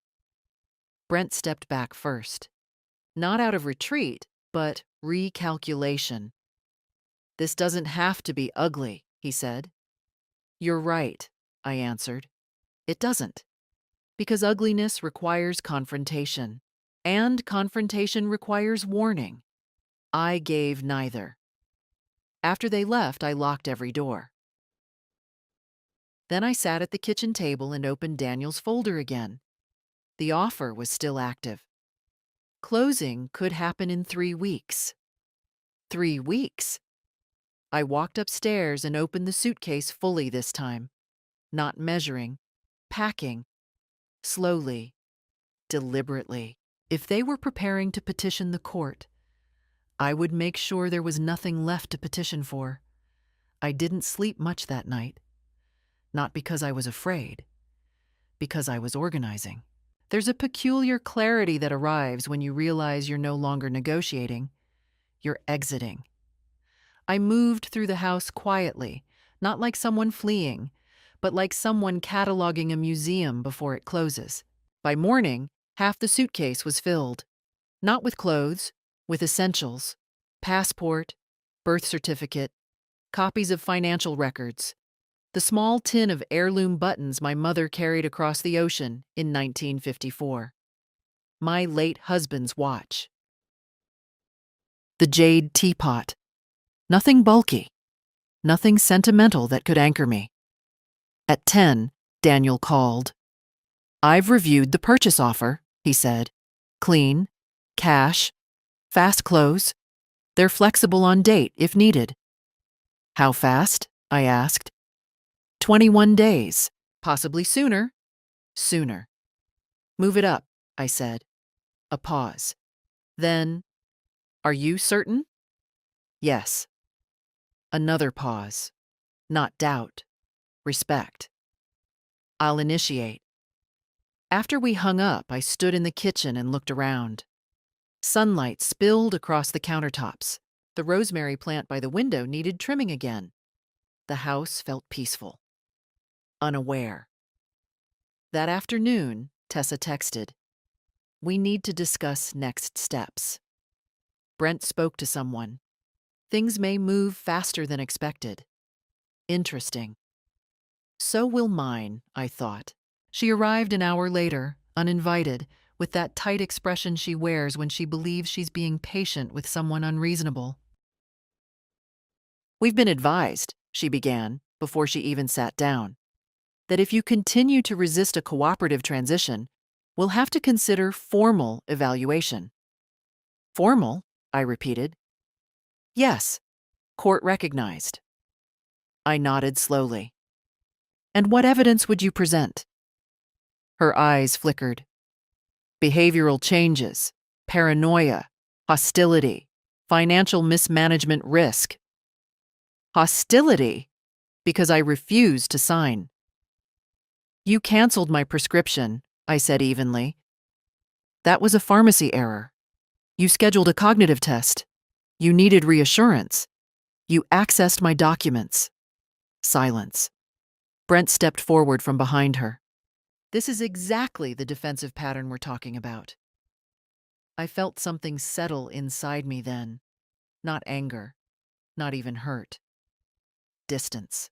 Brent stepped back first. Not out of retreat, but recalculation. "This doesn't have to be ugly," he said. "You're right," I answered. "It doesn't. Because ugliness requires confrontation, and confrontation requires warning. I gave neither." After they left, I locked every door. Then I sat at the kitchen table and opened Daniel's folder again. The offer was still active. Closing could happen in 3 weeks. 3 weeks? I walked upstairs and opened the suitcase fully this time, not measuring, packing, slowly, deliberately. If they were preparing to petition the court, I would make sure there was nothing left to petition for. I didn't sleep much that night. Not because I was afraid, because I was organizing. There's a peculiar clarity that arrives when you realize you're no longer negotiating. You're exiting. I moved through the house quietly, not like someone fleeing, but like someone cataloging a museum before it closes. By morning, half the suitcase was filled. Not with clothes, with essentials. Passport, birth certificate, copies of financial records, the small tin of heirloom buttons my mother carried across the ocean in 1954. My late husband's watch. The jade teapot. Nothing bulky. Nothing sentimental that could anchor me. At 10, Daniel called. "I've reviewed the purchase offer," he said. "Clean, cash, fast close. They're flexible on date if needed." "How fast?" I asked. 21 days, possibly sooner. Sooner. "Move it up," I said. A pause. Then, "Are you certain?" "Yes." Another pause. Not doubt. Respect. "I'll initiate." After we hung up, I stood in the kitchen and looked around. Sunlight spilled across the countertops. The rosemary plant by the window needed trimming again. The house felt peaceful. Unaware. That afternoon, Tessa texted, "We need to discuss next steps." Brent spoke to someone. Things may move faster than expected. Interesting. So will mine, I thought. She arrived an hour later, uninvited, with that tight expression she wears when she believes she's being patient with someone unreasonable. "We've been advised," she began, before she even sat down, "that if you continue to resist a cooperative transition, We'll have to consider formal evaluation. Formal? I repeated. Yes, court recognized. I nodded slowly. And what evidence would you present? Her eyes flickered. Behavioral changes, paranoia, hostility, financial mismanagement risk. Hostility? Because I refused to sign. You canceled my prescription, I said evenly. That was a pharmacy error. You scheduled a cognitive test. You needed reassurance. You accessed my documents. Silence. Brent stepped forward from behind her. This is exactly the defensive pattern we're talking about. I felt something settle inside me then. Not anger, not even hurt. Distance.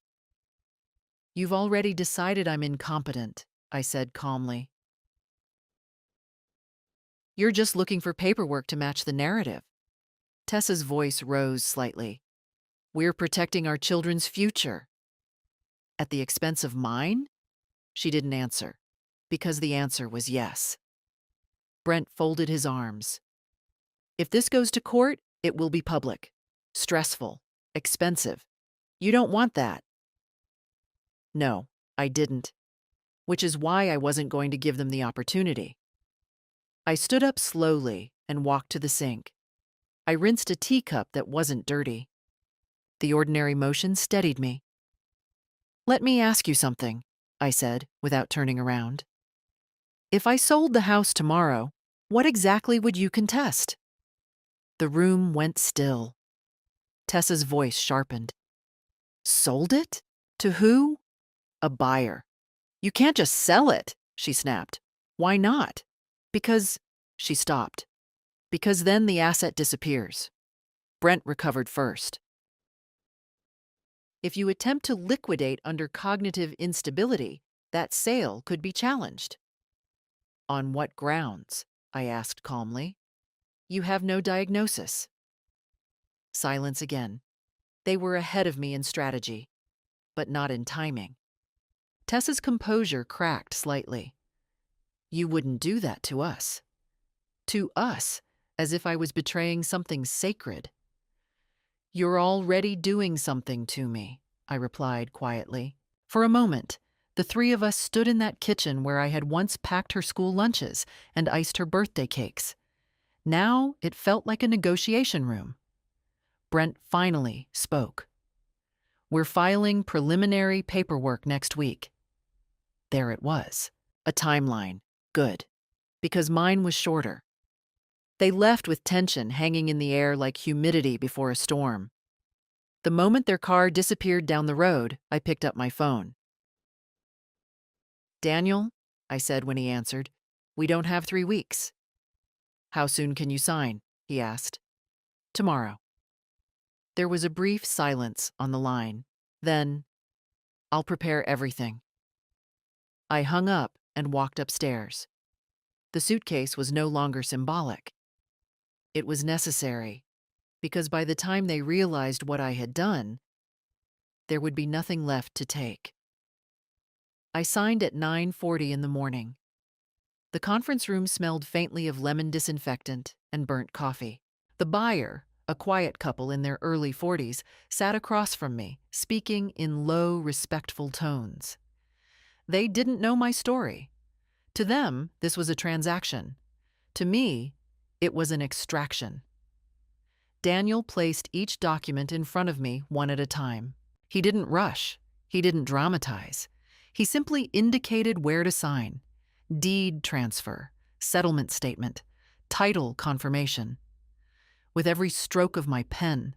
You've already decided I'm incompetent, I said calmly. You're just looking for paperwork to match the narrative. Tessa's voice rose slightly. We're protecting our children's future. At the expense of mine? She didn't answer, because the answer was yes. Brent folded his arms. If this goes to court, it will be public, stressful, expensive. You don't want that. No, I didn't, which is why I wasn't going to give them the opportunity. I stood up slowly and walked to the sink. I rinsed a teacup that wasn't dirty. The ordinary motion steadied me. Let me ask you something, I said, without turning around. If I sold the house tomorrow, what exactly would you contest? The room went still. Tessa's voice sharpened. Sold it? To who? A buyer. You can't just sell it, she snapped. Why not? Because, she stopped. Because then the asset disappears. Brent recovered first. If you attempt to liquidate under cognitive instability, that sale could be challenged. On what grounds? I asked calmly. You have no diagnosis. Silence again. They were ahead of me in strategy, but not in timing. Tessa's composure cracked slightly. You wouldn't do that to us. To us, as if I was betraying something sacred. You're already doing something to me, I replied quietly. For a moment, the three of us stood in that kitchen where I had once packed her school lunches and iced her birthday cakes. Now it felt like a negotiation room. Brent finally spoke. We're filing preliminary paperwork next week. There it was. A timeline. Good. Because mine was shorter. They left with tension hanging in the air like humidity before a storm. The moment their car disappeared down the road, I picked up my phone. Daniel, I said when he answered, we don't have 3 weeks. How soon can you sign? He asked. Tomorrow. There was a brief silence on the line. Then, I'll prepare everything. I hung up and walked upstairs. The suitcase was no longer symbolic. It was necessary, because by the time they realized what I had done, there would be nothing left to take. I signed at 9:40 in the morning. The conference room smelled faintly of lemon disinfectant and burnt coffee. The buyer, a quiet couple in their early 40s, sat across from me, speaking in low, respectful tones. They didn't know my story. To them, this was a transaction. To me, it was an extraction. Daniel placed each document in front of me one at a time. He didn't rush. He didn't dramatize. He simply indicated where to sign. Deed transfer, settlement statement, title confirmation. With every stroke of my pen,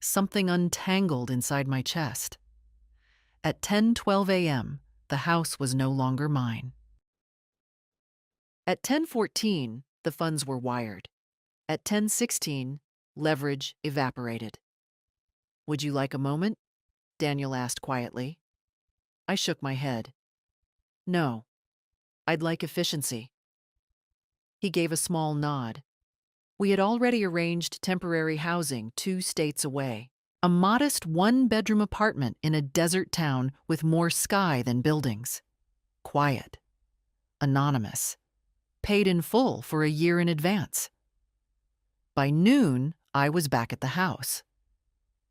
something untangled inside my chest. At 10:12 a.m., the house was no longer mine. At 10:14, the funds were wired. At 10:16, leverage evaporated. Would you like a moment? Daniel asked quietly. I shook my head. No, I'd like efficiency. He gave a small nod. We had already arranged temporary housing 2 states away. A modest 1-bedroom apartment in a desert town with more sky than buildings. Quiet. Anonymous. paid in full for a year in advance. By noon, I was back at the house.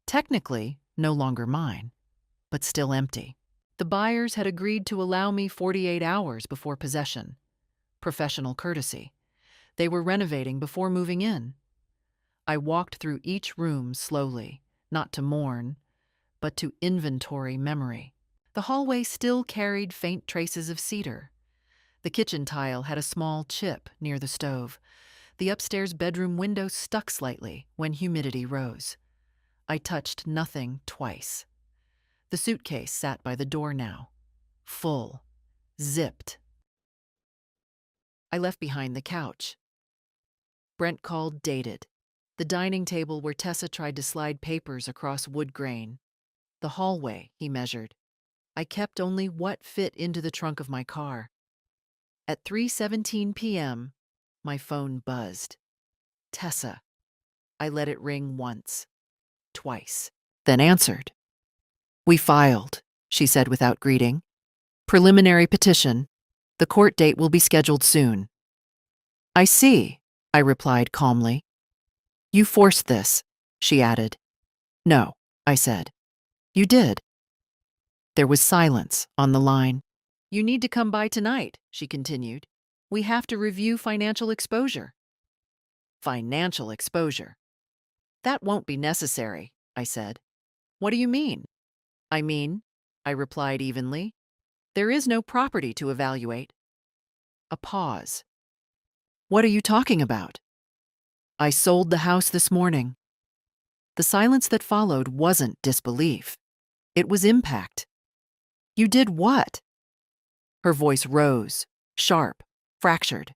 Technically, no longer mine, but still empty. The buyers had agreed to allow me 48 hours before possession. Professional courtesy. They were renovating before moving in. I walked through each room slowly, not to mourn, but to inventory memory. The hallway still carried faint traces of cedar. The kitchen tile had a small chip near the stove. The upstairs bedroom window stuck slightly when humidity rose. I touched nothing twice. The suitcase sat by the door now, full, zipped. I left behind the couch. Brent called dated. The dining table where Tessa tried to slide papers across wood grain. The hallway, he measured. I kept only what fit into the trunk of my car. At 3:17 p.m., my phone buzzed. Tessa. I let it ring once, twice, then answered. "We filed," she said without greeting. "Preliminary petition. The court date will be scheduled soon." "I see," I replied calmly. "You forced this," she added. "No," I said. "You did." There was silence on the line. "You need to come by tonight," she continued. "We have to review financial exposure." Financial exposure. "That won't be necessary," I said. "What do you mean?" "I mean," I replied evenly, "there is no property to evaluate." A pause. "What are you talking about?" "I sold the house this morning." The silence that followed wasn't disbelief. It was impact. "You did what?" Her voice rose, sharp, fractured.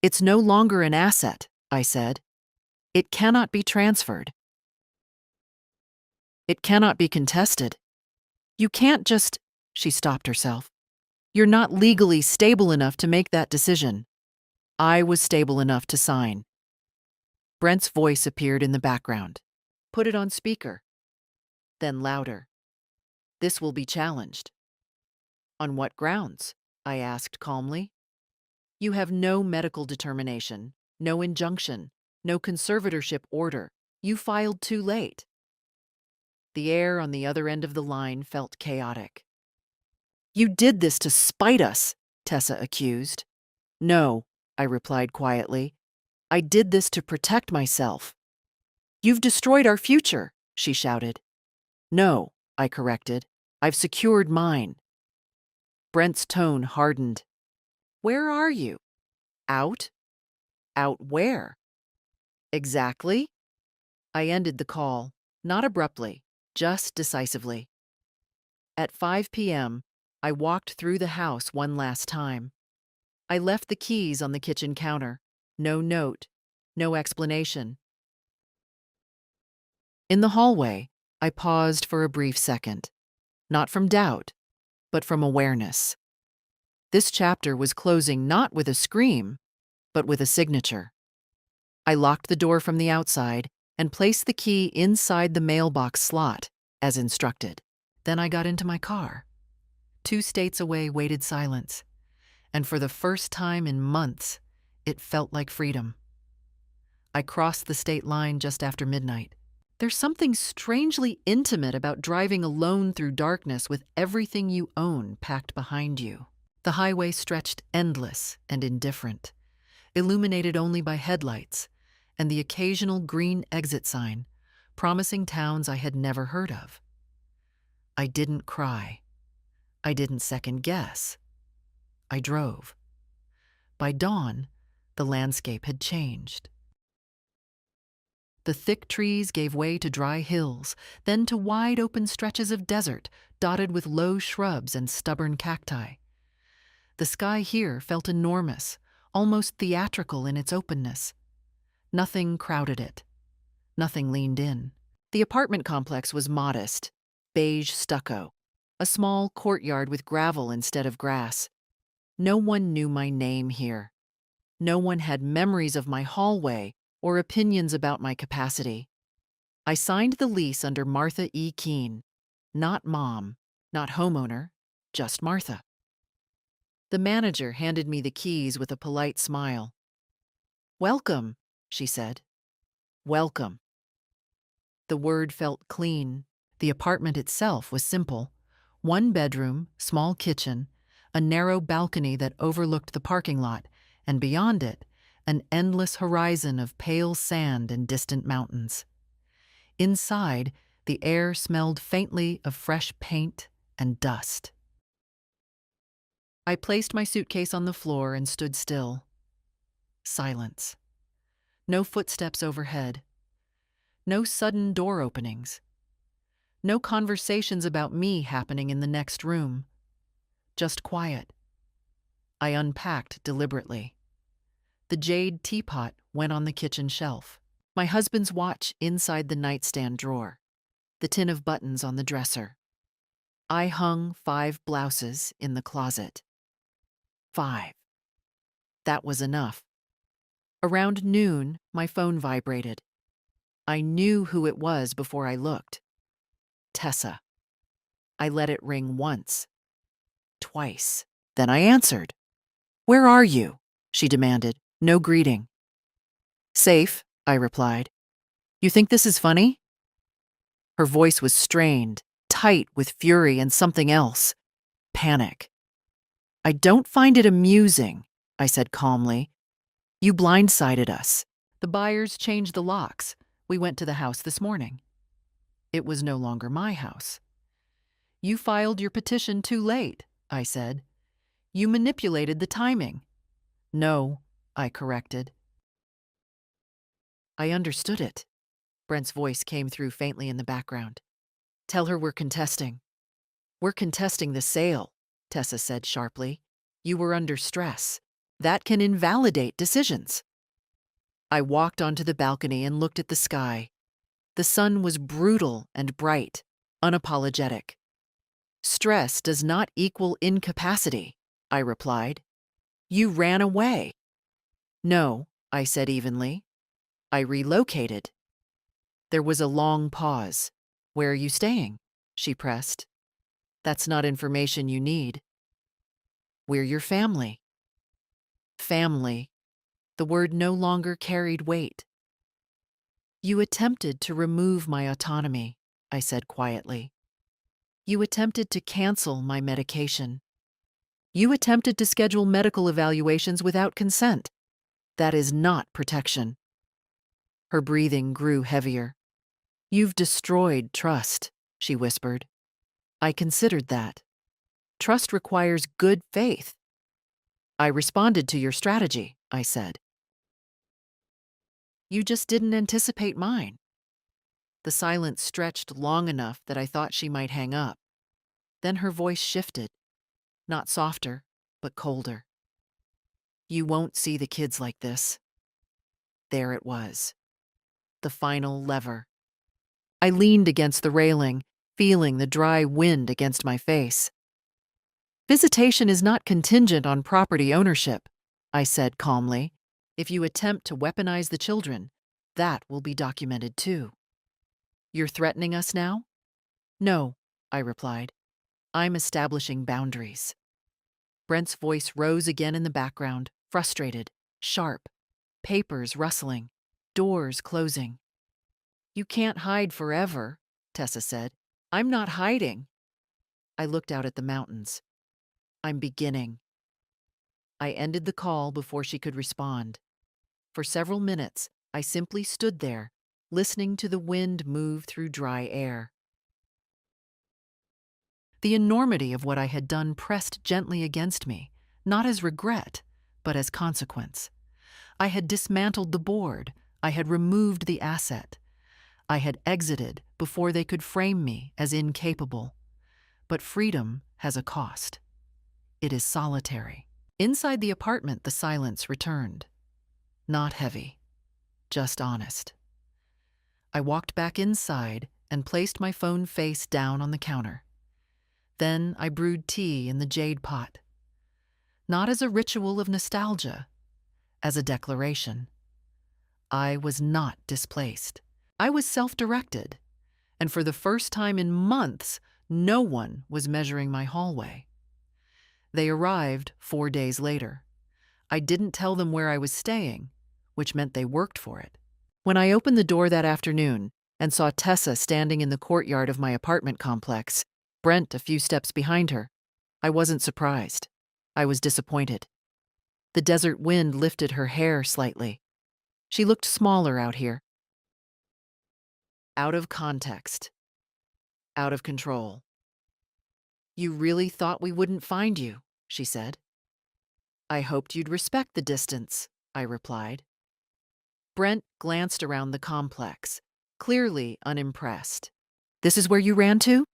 "It's no longer an asset," I said. "It cannot be transferred. It cannot be contested. You can't just—" She stopped herself. "You're not legally stable enough to make that decision." I was stable enough to sign. Brent's voice appeared in the background. "Put it on speaker." Then louder. "This will be challenged." "On what grounds?" I asked calmly. "You have no medical determination, no injunction, no conservatorship order. You filed too late." The air on the other end of the line felt chaotic. "You did this to spite us," Tessa accused. "No," I replied quietly. "I did this to protect myself." "You've destroyed our future," she shouted. "No," I corrected. "I've secured mine." Brent's tone hardened. "Where are you?" "Out." "Out where?" "Exactly." I ended the call, not abruptly, just decisively. At 5 p.m., I walked through the house one last time. I left the keys on the kitchen counter. No note, no explanation. In the hallway, I paused for a brief second, not from doubt, but from awareness. This chapter was closing not with a scream, but with a signature. I locked the door from the outside and placed the key inside the mailbox slot, as instructed. Then I got into my car. 2 states away waited silence, and for the first time in months, it felt like freedom. I crossed the state line just after midnight. There's something strangely intimate about driving alone through darkness with everything you own packed behind you. The highway stretched endless and indifferent, illuminated only by headlights and the occasional green exit sign, promising towns I had never heard of. I didn't cry. I didn't second guess. I drove. By dawn, the landscape had changed. The thick trees gave way to dry hills, then to wide open stretches of desert dotted with low shrubs and stubborn cacti. The sky here felt enormous, almost theatrical in its openness. Nothing crowded it. Nothing leaned in. The apartment complex was modest, beige stucco, a small courtyard with gravel instead of grass. No one knew my name here. No one had memories of my hallway or opinions about my capacity. I signed the lease under Martha E. Keene. Not mom, not homeowner, just Martha. The manager handed me the keys with a polite smile. "Welcome," she said. "Welcome." The word felt clean. The apartment itself was simple. One bedroom, small kitchen, a narrow balcony that overlooked the parking lot, and beyond it, an endless horizon of pale sand and distant mountains. Inside, the air smelled faintly of fresh paint and dust. I placed my suitcase on the floor and stood still. Silence. No footsteps overhead. No sudden door openings. No conversations about me happening in the next room. Just quiet. I unpacked deliberately. The jade teapot went on the kitchen shelf. My husband's watch inside the nightstand drawer. The tin of buttons on the dresser. I hung 5 blouses in the closet. 5. That was enough. Around noon, my phone vibrated. I knew who it was before I looked. Tessa. I let it ring once. Twice. Then I answered. "Where are you?" she demanded. No greeting. "Safe," I replied. "You think this is funny?" Her voice was strained, tight with fury and something else. Panic. "I don't find it amusing," I said calmly. "You blindsided us. The buyers changed the locks. We went to the house this morning. It was no longer my house. You filed your petition too late," I said. "You manipulated the timing." "No," I corrected. "I understood it." Brent's voice came through faintly in the background. "Tell her we're contesting." "We're contesting the sale," Tessa said sharply. "You were under stress. That can invalidate decisions." I walked onto the balcony and looked at the sky. The sun was brutal and bright, unapologetic. "Stress does not equal incapacity," I replied. "You ran away." "No," I said evenly. "I relocated." There was a long pause. "Where are you staying?" she pressed. "That's not information you need." "We're your family." Family. The word no longer carried weight. "You attempted to remove my autonomy," I said quietly. "You attempted to cancel my medication. You attempted to schedule medical evaluations without consent. That is not protection." Her breathing grew heavier. "You've destroyed trust," she whispered. "I considered that. Trust requires good faith." "I responded to your strategy," I said. "You just didn't anticipate mine." The silence stretched long enough that I thought she might hang up. Then her voice shifted, not softer, but colder. "You won't see the kids like this." There it was. The final lever. I leaned against the railing, feeling the dry wind against my face. "Visitation is not contingent on property ownership," I said calmly. "If you attempt to weaponize the children, that will be documented too." "You're threatening us now?" "No," I replied. "I'm establishing boundaries." Brent's voice rose again in the background, frustrated, sharp. Papers rustling, doors closing. "You can't hide forever," Tessa said. "I'm not hiding." I looked out at the mountains. "I'm beginning." I ended the call before she could respond. For several minutes, I simply stood there, listening to the wind move through dry air. The enormity of what I had done pressed gently against me, not as regret, but as consequence. I had dismantled the board. I had removed the asset. I had exited before they could frame me as incapable. But freedom has a cost. It is solitary. Inside the apartment, the silence returned. Not heavy, just honest. I walked back inside and placed my phone face down on the counter. Then I brewed tea in the jade pot. Not as a ritual of nostalgia, as a declaration. I was not displaced. I was self-directed, and for the first time in months, no one was measuring my hallway. They arrived 4 days later. I didn't tell them where I was staying, which meant they worked for it. When I opened the door that afternoon and saw Tessa standing in the courtyard of my apartment complex, Brent a few steps behind her, I wasn't surprised. I was disappointed. The desert wind lifted her hair slightly. She looked smaller out here. Out of context. Out of control. "You really thought we wouldn't find you," she said. "I hoped you'd respect the distance," I replied. Brent glanced around the complex, clearly unimpressed. "This is where you ran to?"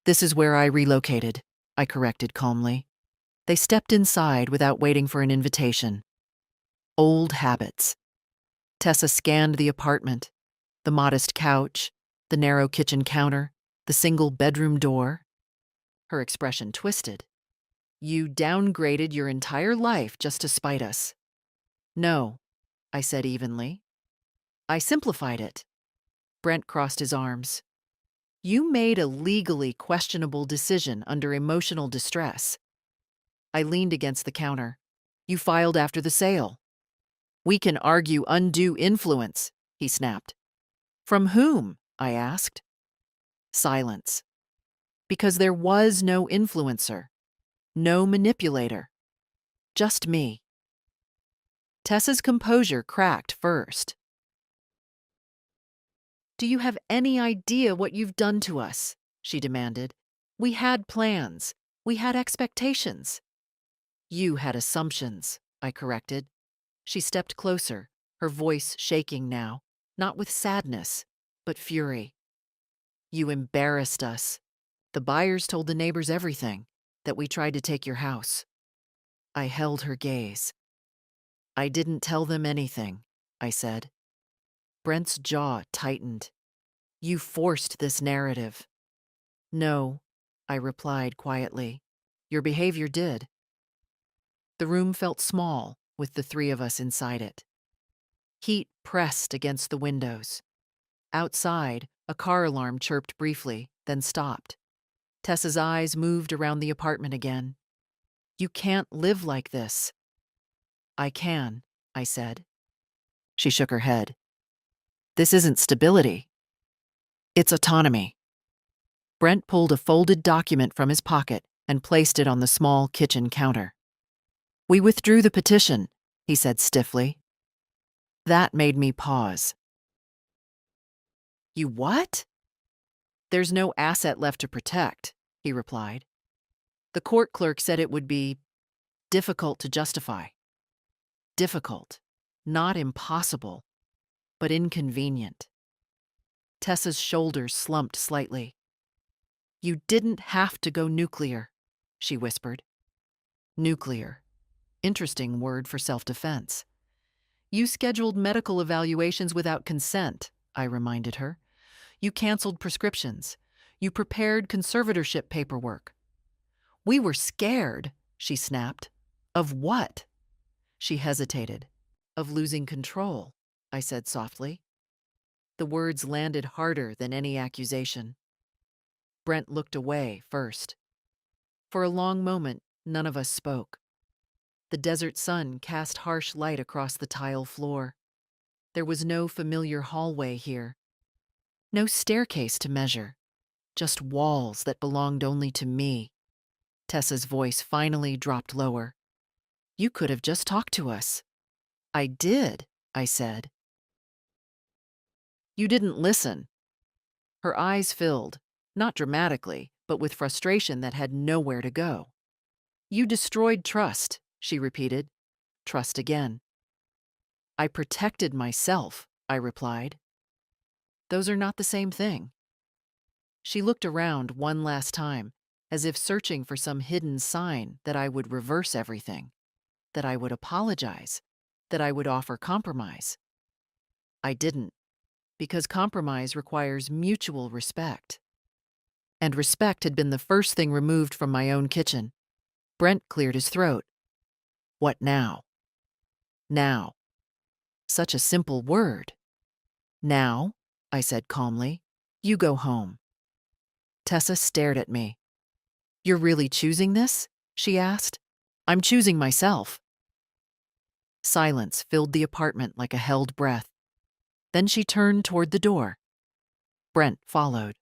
"This is where I relocated," I corrected calmly. They stepped inside without waiting for an invitation. Old habits. Tessa scanned the apartment, the modest couch, the narrow kitchen counter, the single bedroom door. Her expression twisted. "You downgraded your entire life just to spite us." "No," I said evenly. "I simplified it." Brent crossed his arms. "You made a legally questionable decision under emotional distress." I leaned against the counter. "You filed after the sale." "We can argue undue influence," he snapped. "From whom?" I asked. Silence. Because there was no influencer, no manipulator, just me. Tessa's composure cracked first. "Do you have any idea what you've done to us?" she demanded. "We had plans. We had expectations." "You had assumptions," I corrected. She stepped closer, her voice shaking now, not with sadness, but fury. "You embarrassed us. The buyers told the neighbors everything, that we tried to take your house." I held her gaze. "I didn't tell them anything," I said. Brent's jaw tightened. "You forced this narrative." "No," I replied quietly. "Your behavior did." The room felt small with the three of us inside it. Heat pressed against the windows. Outside, a car alarm chirped briefly, then stopped. Tessa's eyes moved around the apartment again. "You can't live like this." "I can," I said. She shook her head. "This isn't stability. It's autonomy." Brent pulled a folded document from his pocket and placed it on the small kitchen counter. "We withdrew the petition," he said stiffly. That made me pause. "You what?" "There's no asset left to protect," he replied. "The court clerk said it would be difficult to justify." Difficult, not impossible, but inconvenient. Tessa's shoulders slumped slightly. "You didn't have to go nuclear," she whispered. Nuclear. Interesting word for self-defense. "You scheduled medical evaluations without consent," I reminded her. "You canceled prescriptions. You prepared conservatorship paperwork." "We were scared," she snapped. "Of what?" She hesitated. "Of losing control," I said softly. The words landed harder than any accusation. Brent looked away first. For a long moment, none of us spoke. The desert sun cast harsh light across the tile floor. There was no familiar hallway here. No staircase to measure. Just walls that belonged only to me. Tessa's voice finally dropped lower. "You could have just talked to us." "I did," I said. "You didn't listen." Her eyes filled, not dramatically, but with frustration that had nowhere to go. "You destroyed trust," she repeated. "Trust again." "I protected myself," I replied. "Those are not the same thing." She looked around one last time, as if searching for some hidden sign that I would reverse everything, that I would apologize, that I would offer compromise. I didn't, because compromise requires mutual respect. And respect had been the first thing removed from my own kitchen. Brent cleared his throat. "What now?" Now. Such a simple word. "Now," I said calmly, "you go home." Tessa stared at me. "You're really choosing this?" she asked. I'm choosing myself. Silence filled the apartment like a held breath. Then she turned toward the door. Brent followed.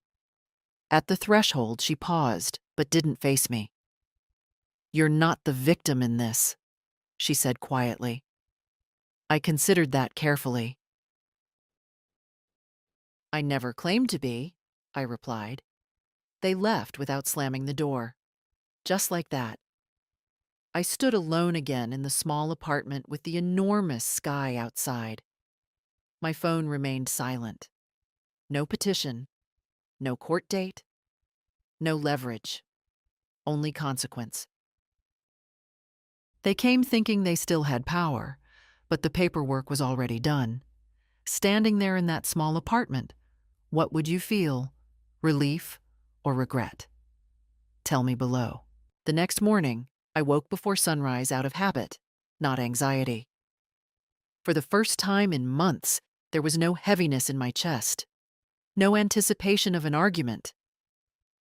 At the threshold, she paused, but didn't face me. You're not the victim in this, she said quietly. I considered that carefully. I never claimed to be, I replied. They left without slamming the door. Just like that. I stood alone again in the small apartment with the enormous sky outside. My phone remained silent. No petition, no court date, no leverage, only consequence. They came thinking they still had power, but the paperwork was already done. Standing there in that small apartment, what would you feel? Relief or regret? Tell me below. The next morning, I woke before sunrise out of habit, not anxiety. For the first time in months, there was no heaviness in my chest, no anticipation of an argument,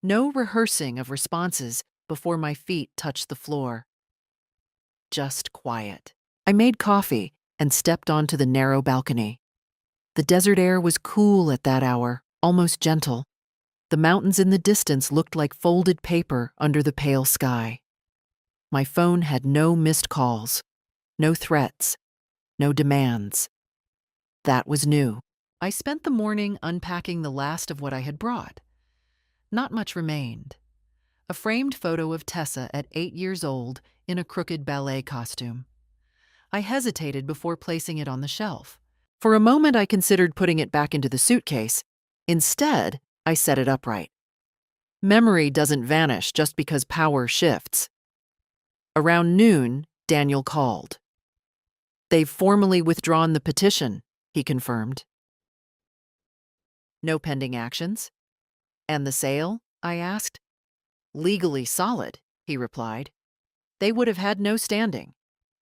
no rehearsing of responses before my feet touched the floor. Just quiet. I made coffee and stepped onto the narrow balcony. The desert air was cool at that hour, almost gentle. The mountains in the distance looked like folded paper under the pale sky. My phone had no missed calls, no threats, no demands. That was new. I spent the morning unpacking the last of what I had brought. Not much remained. A framed photo of Tessa at 8 years old in a crooked ballet costume. I hesitated before placing it on the shelf. For a moment, I considered putting it back into the suitcase. Instead, I set it upright. Memory doesn't vanish just because power shifts. Around noon, Daniel called. They've formally withdrawn the petition, he confirmed. No pending actions? And the sale? I asked. Legally solid, he replied. They would have had no standing.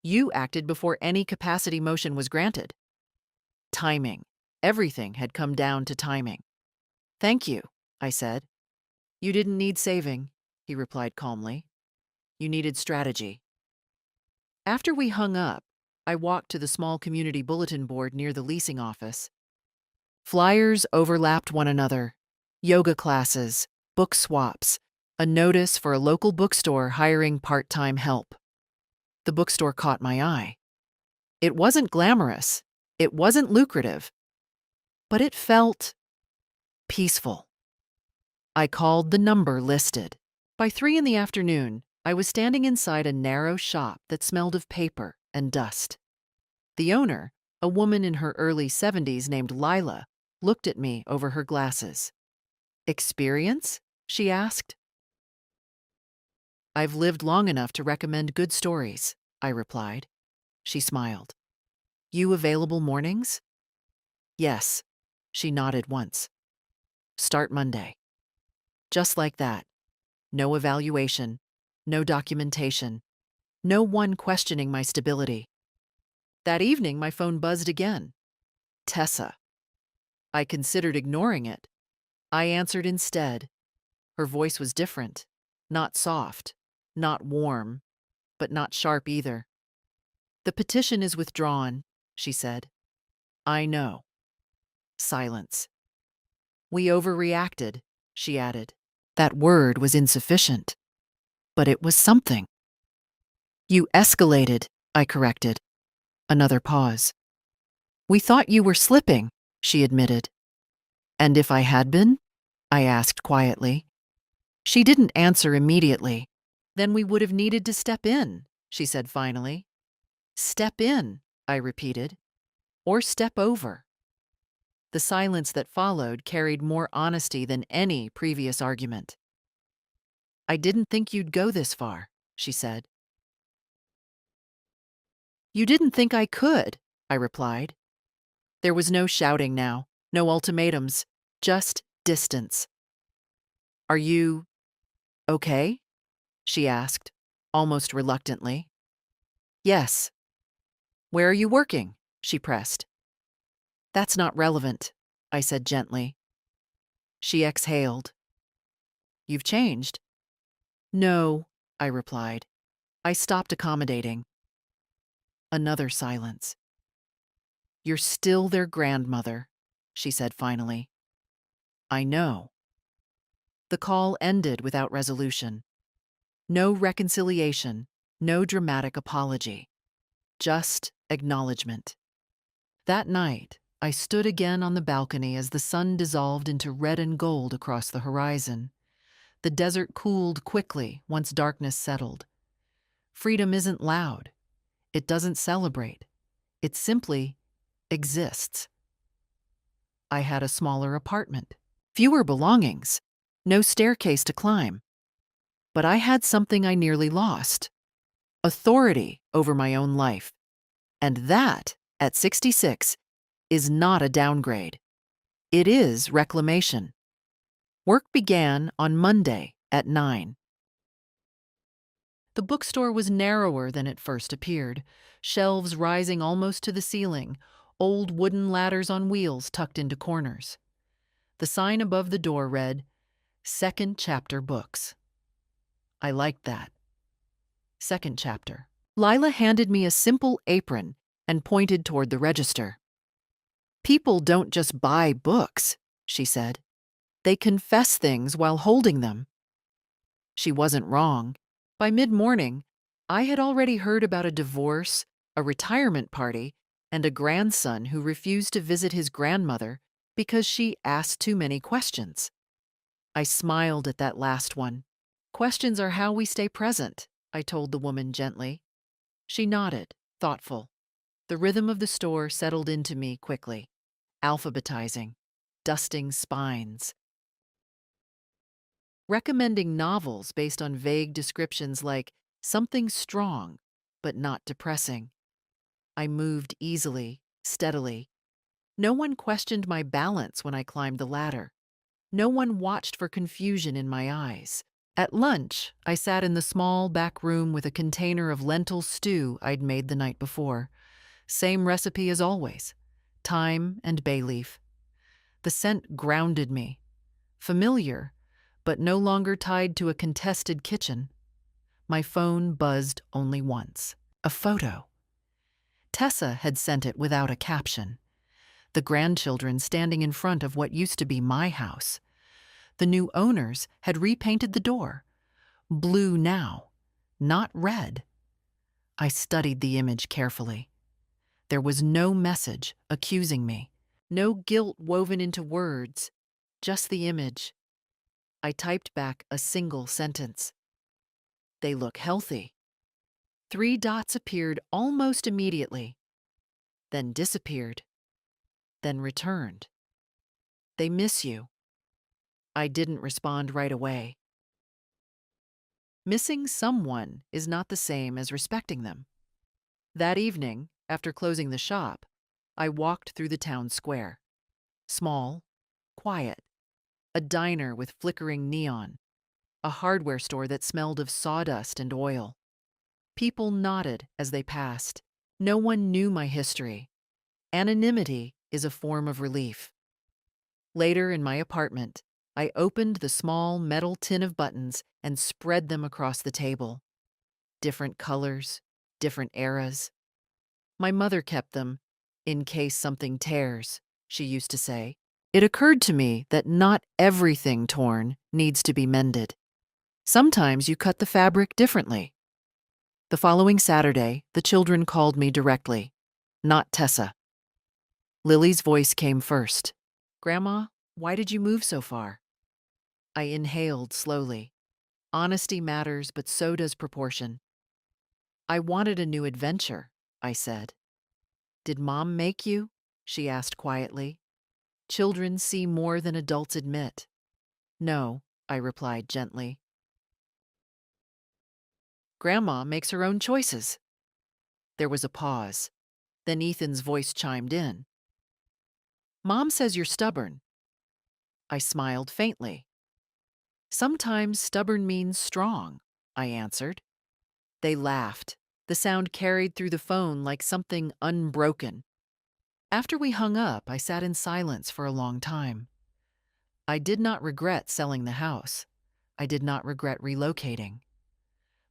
You acted before any capacity motion was granted. Timing. Everything had come down to timing. Thank you, I said. You didn't need saving, he replied calmly. You needed strategy. After we hung up, I walked to the small community bulletin board near the leasing office. Flyers overlapped one another. Yoga classes, book swaps, a notice for a local bookstore hiring part-time help. The bookstore caught my eye. It wasn't glamorous. It wasn't lucrative. But it felt peaceful. I called the number listed. By 3 p.m, I was standing inside a narrow shop that smelled of paper and dust. The owner, a woman in her early 70s named Lila, looked at me over her glasses. Experience? She asked. I've lived long enough to recommend good stories, I replied. She smiled. You available mornings? Yes, she nodded once. Start Monday. Just like that. No evaluation, no documentation, no one questioning my stability. That evening, my phone buzzed again. Tessa. I considered ignoring it. I answered instead. Her voice was different, not soft, not warm, but not sharp either. The petition is withdrawn, she said. I know. Silence. We overreacted, she added. That word was insufficient, but it was something. You escalated, I corrected. Another pause. We thought you were slipping, she admitted. And if I had been? I asked quietly. She didn't answer immediately. Then we would have needed to step in, she said finally. Step in, I repeated. Or step over. The silence that followed carried more honesty than any previous argument. I didn't think you'd go this far, she said. You didn't think I could, I replied. There was no shouting now, no ultimatums, just distance. Are you okay? She asked, almost reluctantly. Yes. Where are you working? She pressed. That's not relevant, I said gently. She exhaled. You've changed. No, I replied. I stopped accommodating. Another silence. "You're still their grandmother," she said finally. "I know." The call ended without resolution. No reconciliation, no dramatic apology. Just acknowledgement. That night, I stood again on the balcony as the sun dissolved into red and gold across the horizon. The desert cooled quickly once darkness settled. Freedom isn't loud. It doesn't celebrate. It simply exists. I had a smaller apartment, fewer belongings, no staircase to climb. But I had something I nearly lost: authority over my own life. And that, at 66, is not a downgrade. It is reclamation. Work began on Monday at 9. The bookstore was narrower than it first appeared, shelves rising almost to the ceiling, old wooden ladders on wheels tucked into corners. The sign above the door read, "Second Chapter Books." I liked that. Second chapter. Lila handed me a simple apron and pointed toward the register. "People don't just buy books," she said. "They confess things while holding them." She wasn't wrong. By mid-morning, I had already heard about a divorce, a retirement party, and a grandson who refused to visit his grandmother because she asked too many questions. I smiled at that last one. "Questions are how we stay present," I told the woman gently. She nodded, thoughtful. The rhythm of the store settled into me quickly. Alphabetizing, dusting spines, recommending novels based on vague descriptions like something strong, but not depressing. I moved easily, steadily. No one questioned my balance when I climbed the ladder. No one watched for confusion in my eyes. At lunch, I sat in the small back room with a container of lentil stew I'd made the night before. Same recipe as always: thyme and bay leaf. The scent grounded me. Familiar, but no longer tied to a contested kitchen. My phone buzzed only once. A photo. Tessa had sent it without a caption. The grandchildren standing in front of what used to be my house. The new owners had repainted the door. Blue now, not red. I studied the image carefully. There was no message accusing me, no guilt woven into words, just the image. I typed back a single sentence. "They look healthy." 3 dots appeared almost immediately, then disappeared, then returned. "They miss you." I didn't respond right away. Missing someone is not the same as respecting them. That evening, after closing the shop, I walked through the town square. Small, quiet, a diner with flickering neon, a hardware store that smelled of sawdust and oil. People nodded as they passed. No one knew my history. Anonymity is a form of relief. Later in my apartment, I opened the small metal tin of buttons and spread them across the table. Different colors, different eras. My mother kept them, "in case something tears," she used to say. It occurred to me that not everything torn needs to be mended. Sometimes you cut the fabric differently. The following Saturday, the children called me directly, not Tessa. Lily's voice came first. "Grandma, why did you move so far?" I inhaled slowly. Honesty matters, but so does proportion. "I wanted a new adventure," I said. "Did Mom make you?" she asked quietly. Children see more than adults admit. "No," I replied gently. "Grandma makes her own choices." There was a pause. Then Ethan's voice chimed in. "Mom says you're stubborn." I smiled faintly. "Sometimes stubborn means strong," I answered. They laughed. The sound carried through the phone like something unbroken. After we hung up, I sat in silence for a long time. I did not regret selling the house. I did not regret relocating.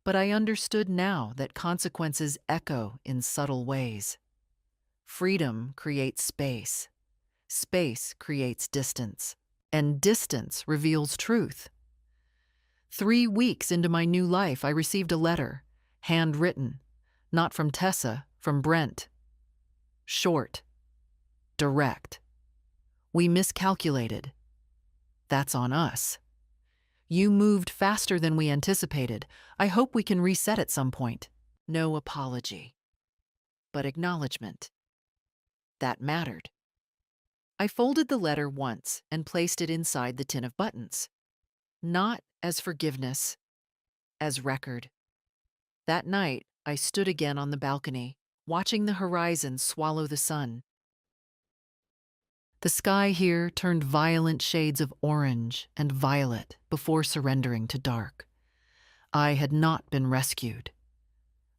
But I understood now that consequences echo in subtle ways. Freedom creates space. Space creates distance. And distance reveals truth. 3 weeks into my new life, I received a letter, handwritten, not from Tessa, from Brent. Short, direct. We miscalculated. That's on us. You moved faster than we anticipated. I hope we can reset at some point. No apology, but acknowledgement. That mattered. I folded the letter once and placed it inside the tin of buttons. Not as forgiveness, as record. That night, I stood again on the balcony, watching the horizon swallow the sun. The sky here turned violent shades of orange and violet before surrendering to dark. I had not been rescued.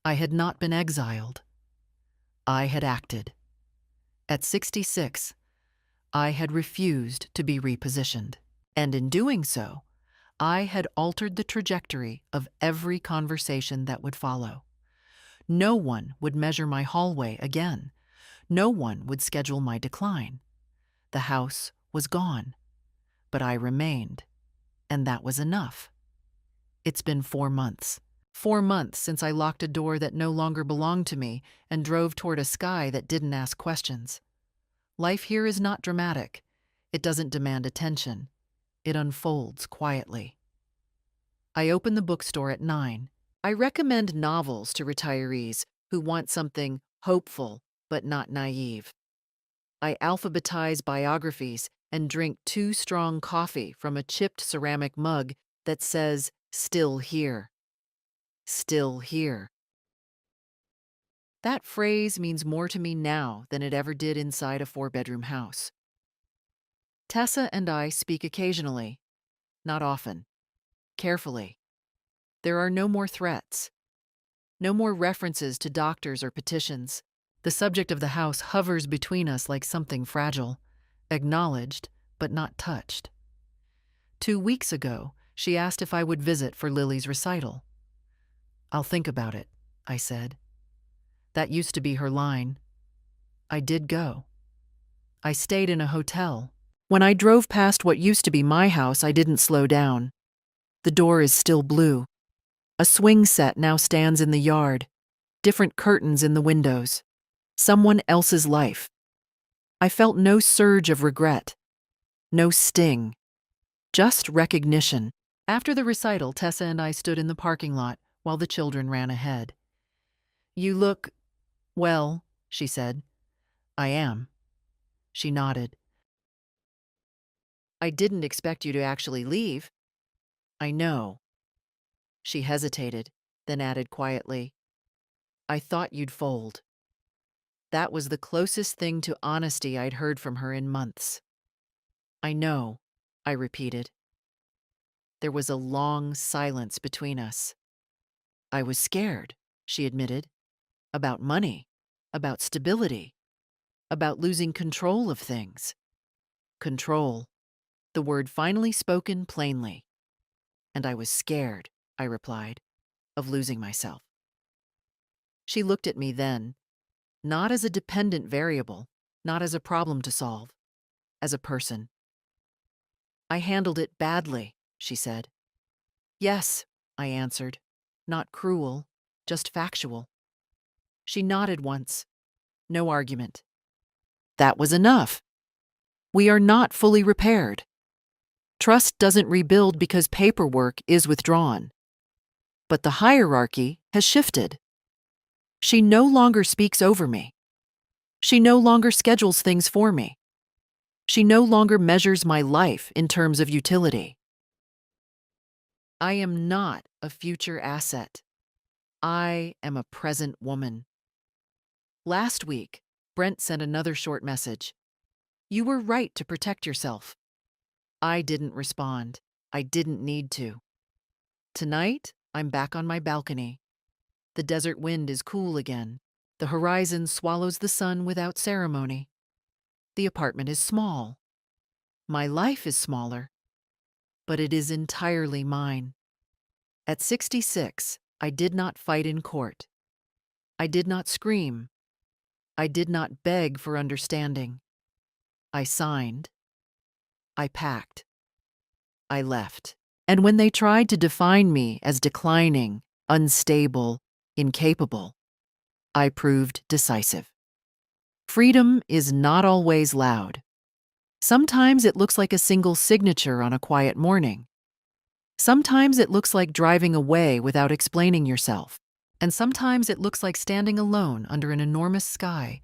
I had not been exiled. I had acted. At 66, I had refused to be repositioned. And in doing so, I had altered the trajectory of every conversation that would follow. No one would measure my hallway again. No one would schedule my decline. The house was gone, but I remained, and that was enough. It's been 4 months. 4 months since I locked a door that no longer belonged to me and drove toward a sky that didn't ask questions. Life here is not dramatic. It doesn't demand attention. It unfolds quietly. I open the bookstore at 9. I recommend novels to retirees who want something hopeful but not naive. I alphabetize biographies and drink 2 strong coffee from a chipped ceramic mug that says, "Still here." Still here. That phrase means more to me now than it ever did inside a 4-bedroom house. Tessa and I speak occasionally, not often, carefully. There are no more threats, no more references to doctors or petitions. The subject of the house hovers between us like something fragile, acknowledged but not touched. 2 weeks ago, she asked if I would visit for Lily's recital. "I'll think about it," I said. That used to be her line. I did go. I stayed in a hotel. When I drove past what used to be my house, I didn't slow down. The door is still blue. A swing set now stands in the yard, different curtains in the windows. Someone else's life. I felt no surge of regret, no sting, just recognition. After the recital, Tessa and I stood in the parking lot while the children ran ahead. "You look, well," she said. "I am." She nodded. "I didn't expect you to actually leave." "I know." She hesitated, then added quietly, "I thought you'd fold." That was the closest thing to honesty I'd heard from her in months. "I know," I repeated. There was a long silence between us. "I was scared," she admitted, "about money, about stability, about losing control of things." Control, the word finally spoken plainly. "And I was scared," I replied, "of losing myself." She looked at me then, not as a dependent variable, not as a problem to solve, as a person. "I handled it badly," she said. "Yes," I answered, "not cruel, just factual." She nodded once. No argument. That was enough. We are not fully repaired. Trust doesn't rebuild because paperwork is withdrawn. But the hierarchy has shifted. She no longer speaks over me. She no longer schedules things for me. She no longer measures my life in terms of utility. I am not a future asset. I am a present woman. Last week, Brent sent another short message. "You were right to protect yourself." I didn't respond. I didn't need to. Tonight, I'm back on my balcony. The desert wind is cool again. The horizon swallows the sun without ceremony. The apartment is small. My life is smaller, but it is entirely mine. At 66, I did not fight in court. I did not scream. I did not beg for understanding. I signed. I packed. I left. And when they tried to define me as declining, unstable, incapable, I proved decisive. Freedom is not always loud. Sometimes it looks like a single signature on a quiet morning. Sometimes it looks like driving away without explaining yourself. And sometimes it looks like standing alone under an enormous sky,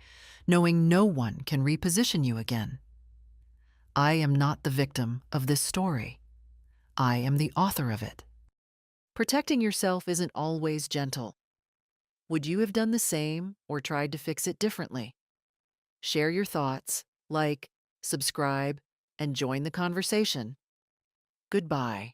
knowing no one can reposition you again. I am not the victim of this story. I am the author of it. Protecting yourself isn't always gentle. Would you have done the same or tried to fix it differently? Share your thoughts, like, subscribe, and join the conversation. Goodbye.